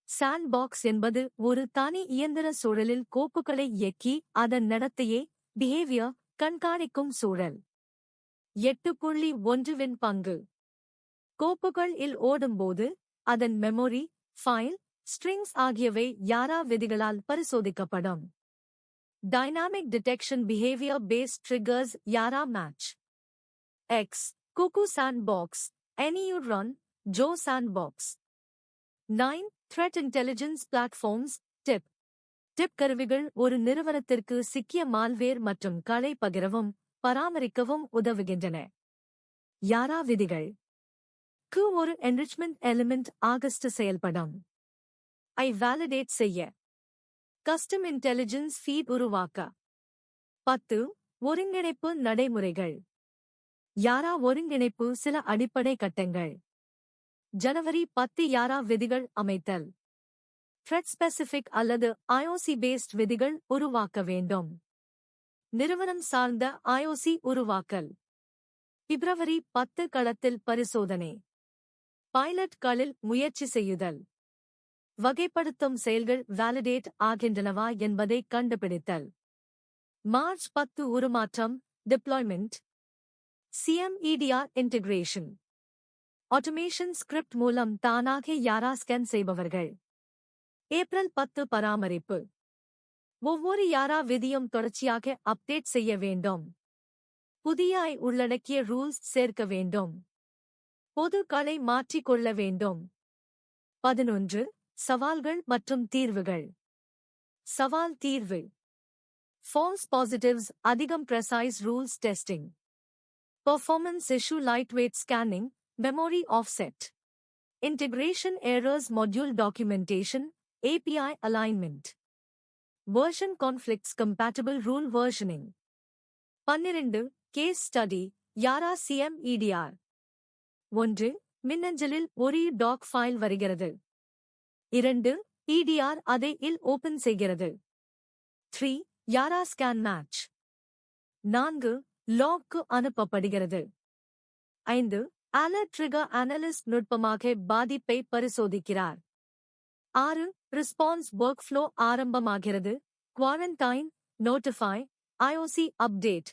சாண்ட்பாக்ஸ் என்பது ஒரு தனி இயந்திர சூழலில் கோப்புகளை இயக்கி அதன் நடத்தையை, பிஹேவியர், கண்காணிக்கும் சூழல். 8.1 பங்கு. கோப்புகள் இல் ஓடும்போது அதன் மெமரி, ஃபைல், ஸ்ட்ரிங்ஸ் ஆகியவை யாரா விதிகளால் பரிசோதிக்கப்படும். Dynamic detection behaviour based triggers YARA match. Ex, Cuckoo sandbox, NEU run, Joe sandbox. 9. Threat intelligence platforms, TIP. TIP கருவிகள் ஒரு நிறுவனத்திற்கு சிக்கிய மால்வேர் மற்றும் களை பகிரவும் பராமரிக்கவும் உதவுகின்றன. யாரா விதிகள். ஒரு என்ரிச்மெண்ட் எலிமெண்ட் ஆகஸ்ட் செயல்படும். ஐ வேலிடேட் செய்ய. கஸ்டம் இன்டெலிஜென்ஸ் ஃபீட் உருவாக்க. 10. ஒருங்கிணைப்பு நடைமுறைகள். யாரா ஒருங்கிணைப்பு சில அடிப்படை கட்டங்கள். ஜனவரி 10 யாரா விதிகள் அமைத்தல். த்ரெட் ஸ்பெசிபிக் அல்லது IOC பேஸ்ட் விதிகள் உருவாக்க வேண்டும். நிறுவனம் சார்ந்த IOC உருவாக்கல். பிப்ரவரி 10 களத்தில் பரிசோதனை. பைலட் களில் முயற்சி செய்யுதல். வகைப்படுத்தும் செயல்கள் வேலிடேட் ஆகின்றனவா என்பதை கண்டுபிடித்தல். மார்ச் 10 உருமாற்றம், deployment. CMEDR integration. Automation script மூலம் தானாக யாரா ஸ்கேன் செய்பவர்கள். ஏப்ரல் 10 பராமரிப்பு. ஒவ்வொரு யாரா விதியும் தொடர்ச்சியாக அப்டேட் செய்ய வேண்டும். புதிய ஐ உள்ளடக்கிய ரூல்ஸ் சேர்க்க வேண்டும். பொது களை மாற்றிக் கொள்ள வேண்டும். 11. சவால்கள் மற்றும் தீர்வுகள். சவால் தீர்வு. ஃபால்ஸ் பாசிட்டிவ்ஸ் அதிகம், precise rules testing. Performance issue, light weight scanning, memory offset. Integration Errors Module Documentation, API Alignment. Version Conflicts Compatible Rule Versioning. 12. Case Study, Yara CMEDR. 1. மின்னஞ்சலில் ஒரு டாக் ஃபைல் வருகிறது. 2. EDR அதை ஓபன் செய்கிறது. 3. Yara Scan Match. 4. Lock அனுப்பப்படுகிறது. 5. Alert Trigger Analyst நுட்பமாக பாதிப்பை பரிசோதிக்கிறார். 6. Response Workflow ஆரம்பமாகிறது. Quarantine, Notify, IOC Update.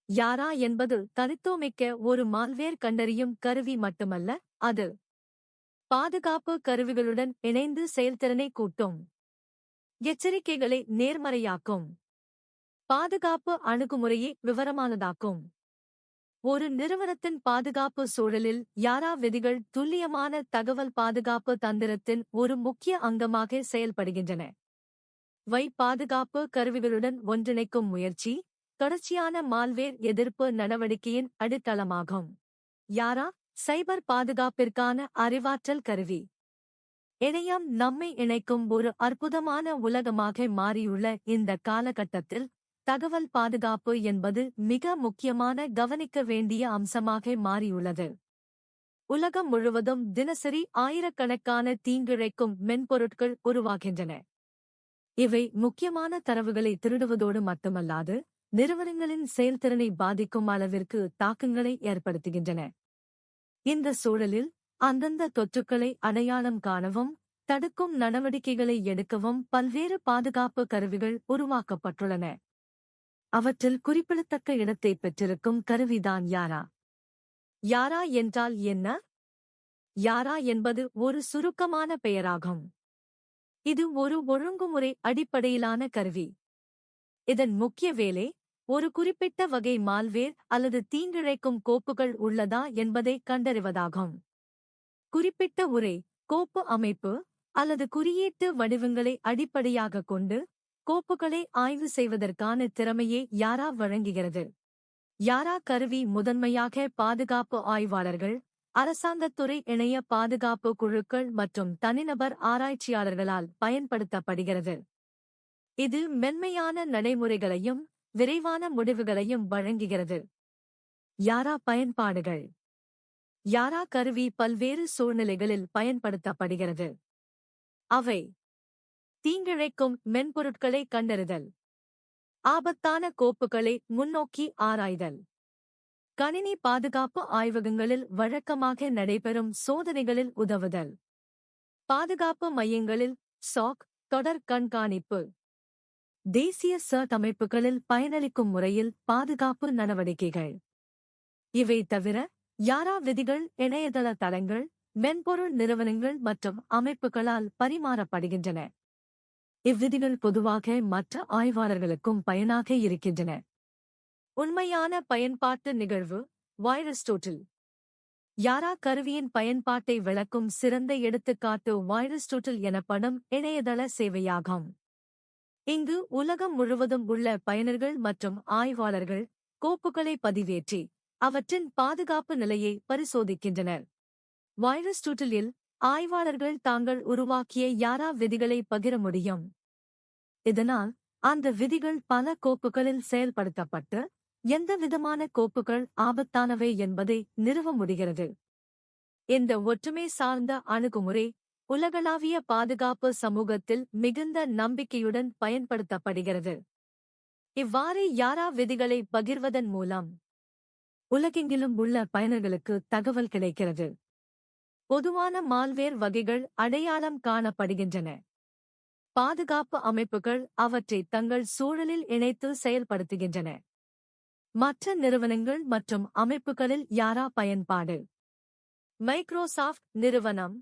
யாரா என்பது தனித்துவமிக்க ஒரு மால்வேர் கண்டறியும் கருவி மட்டுமல்ல, அது பாதுகாப்பு கருவிகளுடன் இணைந்து செயல்திறனை கூட்டும், எச்சரிக்கைகளை நேர்மறையாக்கும், பாதுகாப்பு அணுகுமுறையை விவரமானதாக்கும். ஒரு நிறுவனத்தின் பாதுகாப்பு சூழலில் யாரா விதிகள் துல்லியமான தகவல் பாதுகாப்பு தந்திரத்தின் ஒரு முக்கிய அங்கமாக செயல்படுகின்றன. பாதுகாப்பு கருவிகளுடன் ஒன்றிணைக்கும் முயற்சி தொடர்ச்சியான மால்வேர் எதிர்ப்பு நடவடிக்கையின் அடித்தளமாகும். யாரா சைபர் பாதுகாப்பிற்கான அறிவாற்றல் கருவி. இணையம் நம்மை இணைக்கும் ஒரு அற்புதமான உலகமாக மாறியுள்ள இந்த காலகட்டத்தில் தகவல் பாதுகாப்பு என்பது மிக முக்கியமான கவனிக்க வேண்டிய அம்சமாக மாறியுள்ளது. உலகம் முழுவதும் தினசரி ஆயிரக்கணக்கான தீங்கிழைக்கும் மென்பொருட்கள் உருவாகின்றன. இவை முக்கியமான தரவுகளை திருடுவதோடு மட்டுமல்லாது நிறுவனங்களின் செயல்திறனை பாதிக்கும் அளவிற்கு தாக்கங்களை ஏற்படுத்துகின்றன. இந்த சூழலில் அந்தந்த தொற்றுக்களை அடையாளம் காணவும் தடுக்கும் நடவடிக்கைகளை எடுக்கவும் பல்வேறு பாதுகாப்பு கருவிகள் உருவாக்கப்பட்டுள்ளன. அவற்றில் குறிப்பிடத்தக்க இடத்தை பெற்றிருக்கும் கருவிதான் யாரா. யாரா என்றால் என்ன? யாரா என்பது ஒரு சுருக்கமான பெயராகும். இது ஒரு ஒழுங்குமுறை அடிப்படையிலான கருவி. இதன் முக்கிய வேலை ஒரு குறிப்பிட்ட வகை மால்வேர் அல்லது தீங்கிழைக்கும் கோப்புகள் உள்ளதா என்பதை கண்டறிவதாகும். குறிப்பிட்ட உரை, கோப்பு அமைப்பு அல்லது குறியீட்டு வடிவங்களை அடிப்படையாகக் கொண்டு கோப்புகளை ஆய்வு செய்வதற்கான திறமையை யாரா வழங்குகிறது. யாரா கருவி முதன்மையாக பாதுகாப்பு ஆய்வாளர்கள், அரசாங்கத்துறை இணைய பாதுகாப்பு குழுக்கள் மற்றும் தனிநபர் ஆராய்ச்சியாளர்களால் பயன்படுத்தப்படுகிறது. இது மென்மையான நடைமுறைகளையும் விரைவான முடிவுகளையும் வழங்குகிறது. யாரா பயன்பாடுகள். யாரா கருவி பல்வேறு சூழ்நிலைகளில் பயன்படுத்தப்படுகிறது. அவை: தீங்கிழைக்கும் மென்பொருட்களை கண்டறிதல், ஆபத்தான கோப்புகளை முன்னோக்கி ஆராய்தல், கணினி பாதுகாப்பு ஆய்வகங்களில் வழக்கமாக நடைபெறும் சோதனைகளில் உதவுதல், பாதுகாப்பு மையங்களில் SOC தொடர் கண்காணிப்பு, தேசிய சர்ட் அமைப்புகளில் பயனளிக்கும் முறையில் பாதுகாப்பு நடவடிக்கைகள். இவை தவிர யாரா விதிகள் இணையதள தளங்கள், மென்பொருள் நிறுவனங்கள் மற்றும் அமைப்புகளால் பரிமாறப்படுகின்றன. இவ்விதிகள் பொதுவாக மற்ற ஆய்வாளர்களுக்கும் பயனாக இருக்கின்றன. உண்மையான பயன்பாட்டு நிகழ்வு வைரஸ்டோட்டில். யாரா கருவியின் பயன்பாட்டை விளக்கும் சிறந்த எடுத்துக்காட்டு வைரஸ்டோட்டில் எனப்படும் இணையதள சேவையாகும். இங்கு உலகம் முழுவதும் உள்ள பயனர்கள் மற்றும் ஆய்வாளர்கள் கோப்புகளை பதிவேற்றி அவற்றின் பாதுகாப்பு நிலையை பரிசோதிக்கின்றனர். வைரஸ்டோட்டிலில் ஆய்வாளர்கள் தாங்கள் உருவாக்கிய யாரா விதிகளை பகிர முடியும். இதனால் அந்த விதிகள் பல கோப்புகளில் செயல்படுத்தப்பட்டு எந்தவிதமான கோப்புகள் ஆபத்தானவை என்பதை நிறுவ முடிகிறது. இந்த ஒற்றுமை சார்ந்த அணுகுமுறை உலகளாவிய பாதுகாப்பு சமூகத்தில் மிகுந்த நம்பிக்கையுடன் பயன்படுத்தப்படுகிறது. இவ்வாறு யாரா விதிகளை பகிர்வதன் மூலம் உலகெங்கிலும் உள்ள பயனர்களுக்கு தகவல் கிடைக்கிறது. பொதுவான மால்வேர் வகைகள் அடையாளம் காணப்படுகின்றன. பாதுகாப்பு அமைப்புகள் அவற்றை தங்கள் சூழலில் இணைத்து செயல்படுத்துகின்றன. மற்ற நிறுவனங்கள் மற்றும் அமைப்புகளில் யாரா பயன்பாடு. மைக்ரோசாஃப்ட் நிறுவனம்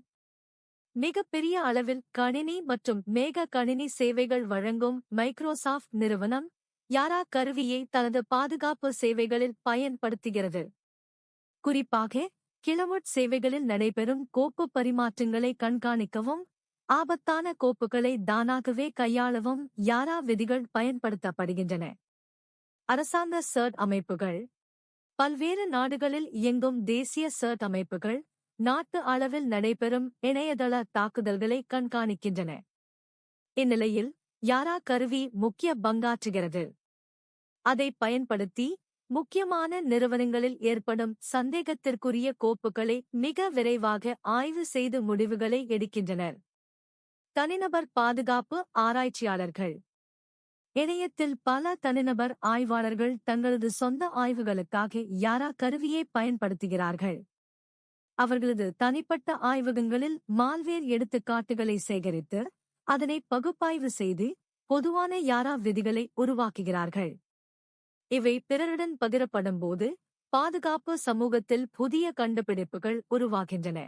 மிகப்பெரிய அளவில் கணினி மற்றும் மேக கணினி சேவைகள் வழங்கும் மைக்ரோசாஃப்ட் நிறுவனம் யாரா கருவியை தனது பாதுகாப்பு சேவைகளில் பயன்படுத்துகிறது. குறிப்பாக கிளவுட் சேவைகளில் நடைபெறும் கோப்பு பரிமாற்றங்களை கண்காணிக்கவும் ஆபத்தான கோப்புகளை தானாகவே கையாளவும் யாரா விதிகள் பயன்படுத்தப்படுகின்றன. அரசாங்க சர்ட் அமைப்புகள். பல்வேறு நாடுகளில் இயங்கும் தேசிய சர்ட் அமைப்புகள் நாட்டு அளவில் நடைபெறும் இணையதள தாக்குதல்களை கண்காணிக்கின்றன. இந்நிலையில் யாரா கருவி முக்கிய பங்காற்றுகிறது. அதை பயன்படுத்தி முக்கியமான நிறுவனங்களில் ஏற்படும் சந்தேகத்திற்குரிய கோப்புகளை மிக விரைவாக ஆய்வு செய்து முடிவுகளை எடுக்கின்றனர். தனிநபர் பாதுகாப்பு ஆராய்ச்சியாளர்கள். இணையத்தில் பல தனிநபர் ஆய்வாளர்கள் தங்களது சொந்த ஆய்வுகளுக்காக யாரா கருவியை பயன்படுத்துகிறார்கள். அவர்களது தனிப்பட்ட ஆய்வகங்களில் மால்வேர் எடுத்துக்காட்டுகளை சேகரித்து அதனை பகுப்பாய்வு செய்து பொதுவான யாரா விதிகளை உருவாக்குகிறார்கள். இவை பிறருடன் பகிரப்படும்போது பாதுகாப்பு சமூகத்தில் புதிய கண்டுபிடிப்புகள் உருவாகின்றன.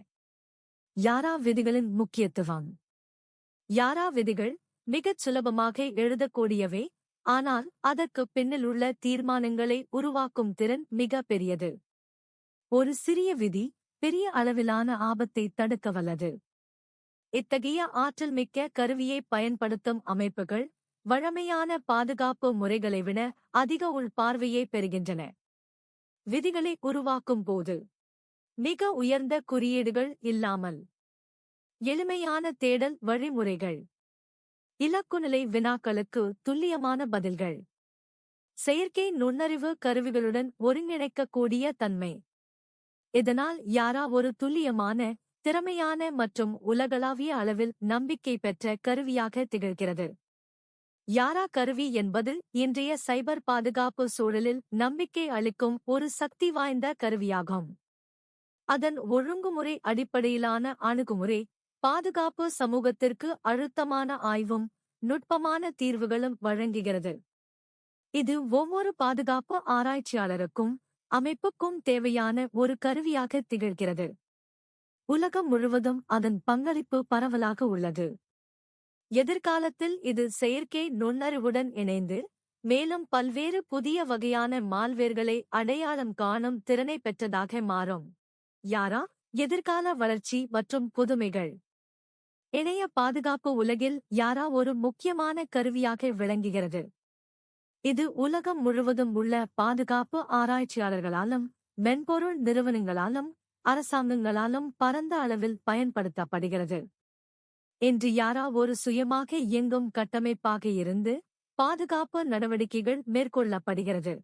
யாரா விதிகளின் முக்கியத்துவம். யாரா விதிகள் மிகச் சுலபமாக எழுதக்கூடியவை, ஆனால் அதற்கு பின்னில் உள்ள தீர்மானங்களை உருவாக்கும் திறன் மிக பெரியது. ஒரு சிறிய விதி பெரிய அளவிலான ஆபத்தை தடுக்க வல்லது. இத்தகைய ஆற்றல் மிக்க கருவியை பயன்படுத்தும் அமைப்புகள் வழமையான பாதுகாப்பு முறைகளை விட அதிக உள்பார்வையை பெறுகின்றன. விதிகளை உருவாக்கும் போது மிக உயர்ந்த குறியீடுகள் இல்லாமல் எளிமையான தேடல் வழிமுறைகள், இலக்குநிலை வினாக்களுக்கு துல்லியமான பதில்கள், செயற்கை நுண்ணறிவு கருவிகளுடன் ஒருங்கிணைக்கக்கூடிய தன்மை. இதனால் யாரா ஒரு துல்லியமான, திறமையான மற்றும் உலகளாவிய அளவில் நம்பிக்கை பெற்ற கருவியாக திகழ்கிறது. யாரா கருவி என்பது இன்றைய சைபர் பாதுகாப்பு சூழலில் நம்பிக்கை அளிக்கும் ஒரு சக்தி வாய்ந்த கருவியாகும். அதன் ஒழுங்குமுறை அடிப்படையிலான அணுகுமுறை பாதுகாப்பு சமூகத்திற்கு அழுத்தமான ஆய்வும் நுட்பமான தீர்வுகளும் வழங்குகிறது. இது ஒவ்வொரு பாதுகாப்பு ஆராய்ச்சியாளருக்கும் அமைப்புக்கும் தேவையான ஒரு கருவியாக திகழ்கிறது. உலகம் முழுவதும் அதன் பங்களிப்பு பரவலாக உள்ளது. எதிர்காலத்தில் இது செயற்கை நுண்ணறிவுடன் இணைந்து மேலும் பல்வேறு புதிய வகையான மால்வேர்களை அடையாளம் காணும் திறனை பெற்றதாக மாறும். யாரா எதிர்கால வளர்ச்சி மற்றும் புதுமைகள். இணைய பாதுகாப்பு உலகில் யாரா ஒரு முக்கியமான கருவியாக விளங்குகிறது. இது உலகம் முழுவதும் உள்ள பாதுகாப்பு ஆராய்ச்சியாளர்களாலும் மென்பொருள் நிறுவனங்களாலும் அரசாங்கங்களாலும் பரந்த அளவில் பயன்படுத்தப்படுகிறது. இன்று யாரா ஒரு சுயமாக இயங்கும் கட்டமைப்பாக இருந்து பாதுகாப்பு நடவடிக்கைகள் மேற்கொள்ளப்படுகிறது.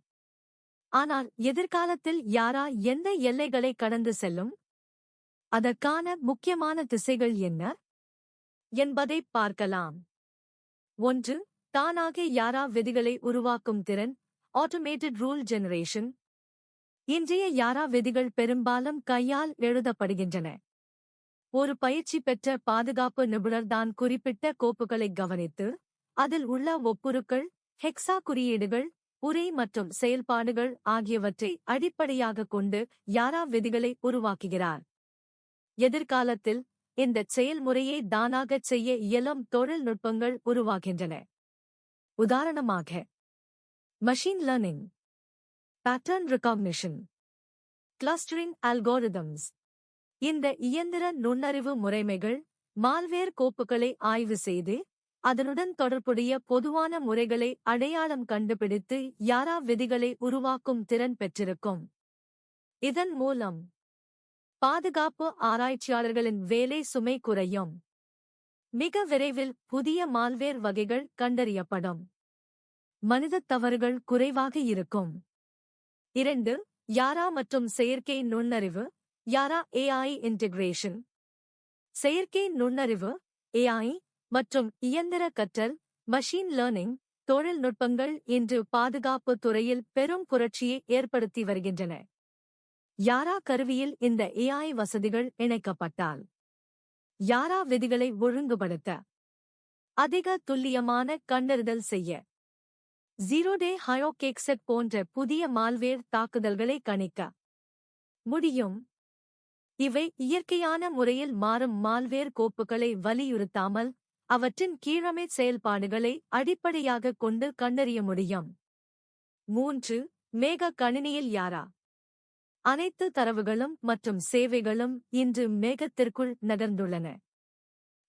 ஆனால் எதிர்காலத்தில் யாரா எந்த எல்லைகளை கடந்து செல்லும்? அதற்கான முக்கியமான திசைகள் என்ன என்பதை பார்க்கலாம். 1. தானாக யாரா விதிகளை உருவாக்கும் திறன், ஆட்டோமேட்டட் ரூல் ஜெனரேஷன். இன்றைய யாரா விதிகள் பெரும்பாலும் கையால் எழுதப்படுகின்றன. ஒரு பயிற்சி பெற்ற பாதுகாப்பு நிபுணர்தான் குறிப்பிட்ட கோப்புகளை கவனித்து அதில் உள்ள ஒப்புருக்கள், ஹெக்ஸா குறியீடுகள், உரை மற்றும் செயல்பாடுகள் ஆகியவற்றை அடிப்படையாகக் கொண்டு யாரா விதிகளை உருவாக்குகிறார். எதிர்காலத்தில் இந்த செயல்முறையை தானாகச் செய்ய இயலும் தொழில்நுட்பங்கள் உருவாகின்றன. உதாரணமாக machine learning, pattern recognition, clustering algorithms. இந்த இயந்திர நுண்ணறிவு முறைமைகள் மால்வேர் கோப்புகளை ஆய்வு செய்து அதனுடன் தொடர்புடைய பொதுவான முறைகளை அடையாளம் கண்டுபிடித்து யாரா விதிகளை உருவாக்கும் திறன் பெற்றிருக்கும். இதன் மூலம் பாதுகாப்பு ஆராய்ச்சியாளர்களின் வேலை சுமை குறையும். மிக விரைவில் புதிய மால்வேர் வகைகள் கண்டறியப்படும். மனிதத் தவறுகள் குறைவாக இருக்கும். 2. யாரா மற்றும் செயற்கை நுண்ணறிவு. யாரா AI இன்டெகிரேஷன். செயற்கை நுண்ணறிவு AI மற்றும் இயந்திர கற்றல் மெஷின் லேர்னிங் தொழில்நுட்பங்கள் இன்று பாதுகாப்பு துறையில் பெரும் புரட்சியை ஏற்படுத்தி வருகின்றன. யாரா கருவியில் இந்த AI வசதிகள் இணைக்கப்பட்டால் யாரா விதிகளை ஒழுங்குபடுத்த, அதிக துல்லியமான கண்டறிதல் செய்ய, ஜீரோ டே ஹயோகேக்செட் போன்ற புதிய மால்வேர் தாக்குதல்களை கணிக்க முடியும். இவை இயற்கையான முறையில் மாறும் மால்வேர் கோப்புகளை வலியுறுத்தாமல் அவற்றின் கீழமை செயல்பாடுகளை அடிப்படையாகக் கொண்டு கண்டறிய முடியும். 3. மேக கணினியில் யாரா. அனைத்து தரவுகளும் மற்றும் சேவைகளும் இன்று மேகத்திற்குள் நகர்ந்துள்ளன.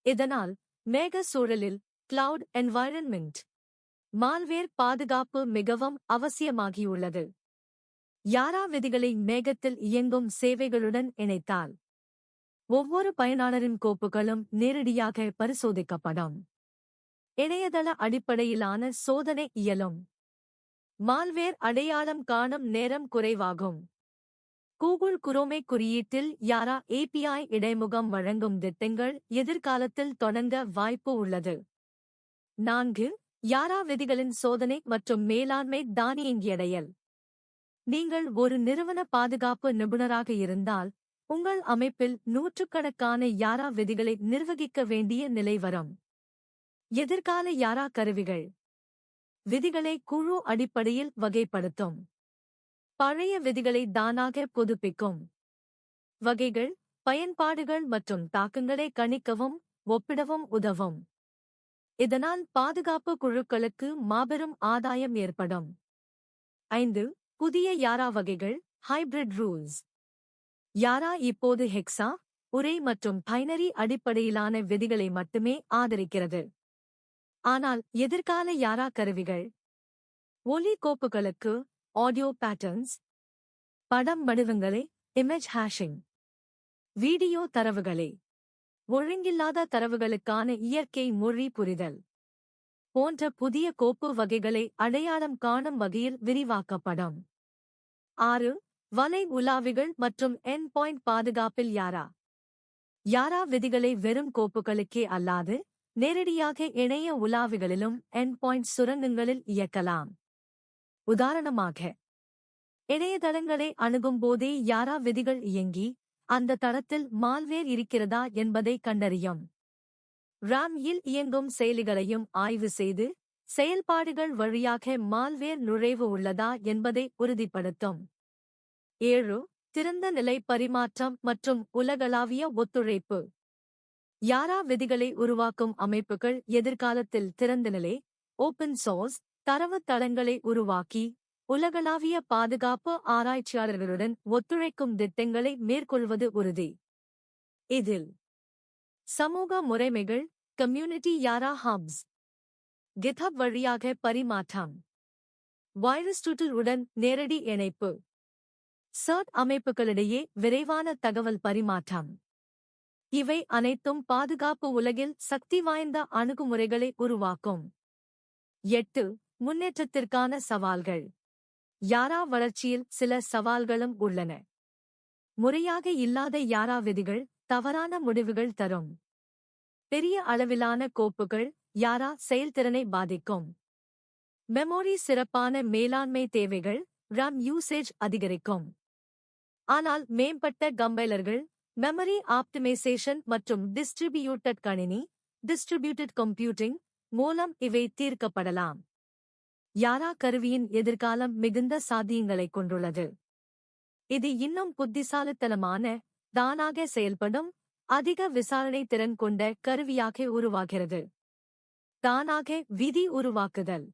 இதனால் மேக சூழலில் கிளவுட் என்வாயரன்மெண்ட் மால்வேர் பாதுகாப்பு மிகவும் அவசியமாகியுள்ளது. யாரா விதிகளை மேகத்தில் இயங்கும் சேவைகளுடன் இணைத்தால் ஒவ்வொரு பயனாளரின் கோப்புகளும் நேரடியாக பரிசோதிக்கப்படும். இணையதள அடிப்படையிலான சோதனை இயலும். மால்வேர் அடையாளம் காணும் நேரம் குறைவாகும். கூகுள் குரோமே குறியீட்டில் யாரா API இடைமுகம் வழங்கும் திட்டங்கள் எதிர்காலத்தில் தொடங்க வாய்ப்பு உள்ளது. 4. யாரா விதிகளின் சோதனை மற்றும் மேலாண்மை தானியங்கியடையல். நீங்கள் ஒரு நிறுவன பாதுகாப்பு நிபுணராக இருந்தால், உங்கள் அமைப்பில் நூற்றுக்கணக்கான யாரா விதிகளை நிர்வகிக்க வேண்டிய நிலை வரும். எதிர்கால யாரா கருவிகள் விதிகளை குழு அடிப்படையில் வகைப்படுத்தும். பழைய விதிகளை தானாக புதுப்பிக்கும். வகைகள், பயன்பாடுகள் மற்றும் தாக்கங்களை கணிக்கவும் ஒப்பிடவும் உதவும். இதனால் பாதுகாப்பு குழுக்களுக்கு மாபெரும் ஆதாயம் ஏற்படும். 5. புதிய யாரா வகைகள், ஹைபிரிட் ரூல்ஸ். யாரா இப்போது ஹெக்ஸா, உரை மற்றும் பைனரி அடிப்படையிலான விதிகளை மட்டுமே ஆதரிக்கிறது. ஆனால் எதிர்கால யாரா கருவிகள் ஒலி கோப்புகளுக்கு ஆடியோ பேட்டர்ன்ஸ், படம் வடிவங்களை இமேஜ் ஹேஷிங், வீடியோ தரவுகளை ஒழுங்கில்லாத தரவுகளுக்கான இயற்கை மொழி புரிதல் போன்ற புதிய கோப்பு வகைகளை அடையாளம் காணும் வகையில் விரிவாக்கப்படும். 6. வலை உலாவிகள் மற்றும் எண்ட் பாயிண்ட் பாதுகாப்பில் யாரா. யாரா விதிகளை வெறும் கோப்புகளுக்கே அல்லாது நேரடியாக இணைய உலாவிகளிலும் எண்ட் பாயிண்ட் சுரங்கங்களில் இயக்கலாம். உதாரணமாக, இணையதளங்களை அணுகும்போதே யாரா விதிகள் இயங்கி அந்த தளத்தில் மால்வேர் இருக்கிறதா என்பதை கண்டறியும். RAM-இல் இயங்கும் செயலிகளையும் ஆய்வு செய்து செயல்பாடுகள் வழியாக மால்வேர் நுழைவு உள்ளதா என்பதை உறுதிப்படுத்தும். 7. திறந்த நிலை பரிமாற்றம் மற்றும் உலகளாவிய ஒத்துழைப்பு. யாரா விதிகளை உருவாக்கும் அமைப்புகள் எதிர்காலத்தில் திறந்தநிலை ஓபன் சோர்ஸ் தரவுத் தளங்களை உருவாக்கி உலகளாவிய பாதுகாப்பு ஆராய்ச்சியாளர்களுடன் ஒத்துழைக்கும் திட்டங்களை மேற்கொள்வது உறுதி. இதில் சமூக முறைமைகள், கம்யூனிட்டி யாரா ஹப்ஸ், GitHub வழியாக பரிமாற்றம், வைரஸ்டூட்டில் உடன் நேரடி இணைப்பு, CERT அமைப்புகளிடையே விரைவான தகவல் பரிமாற்றம். இவை அனைத்தும் பாதுகாப்பு உலகில் சக்தி வாய்ந்த அணுகுமுறைகளை உருவாக்கும். 8. முன்னேற்றத்திற்கான சவால்கள். யாரா வளர்ச்சியில் சில சவால்களும் உள்ளன. முறையாக இல்லாத யாரா விதிகள் தவறான முடிவுகள் தரும். பெரிய அளவிலான கோப்புகள் யாரா செயல்திறனை பாதிக்கும். மெமரி சிறப்பான மேலாண்மை தேவைகள் RAM யூசேஜ் அதிகரிக்கும். ஆனால் மேம்பட்ட கம்பைலர்கள், மெமரி ஆப்டிமைசேஷன் மற்றும் டிஸ்ட்ரிபியூட்டட் கணினி டிஸ்ட்ரிபியூட்டட் கம்ப்யூட்டிங் மூலம் இவை தீர்க்கப்படலாம். யாரா கருவியின் எதிர்காலம் மிகுந்த சாத்தியங்களைக் கொண்டுள்ளது. இது இன்னும் புத்திசாலித்தனமான, தானாக செயல்படும், அதிக விசாரணை திறன் கொண்ட கருவியாக உருவாகிறது. தானாக விதி உருவாக்குதல்.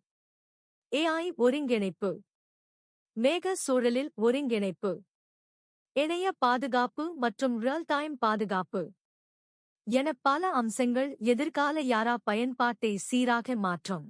AI ஒருங்கிணைப்பு. மேக சூழலில் ஒருங்கிணைப்பு. இணைய பாதுகாப்பு மற்றும் ரியல் டைம் பாதுகாப்பு என பல அம்சங்கள் எதிர்கால யாரா பயன்பாட்டை சீராக மாற்றும்.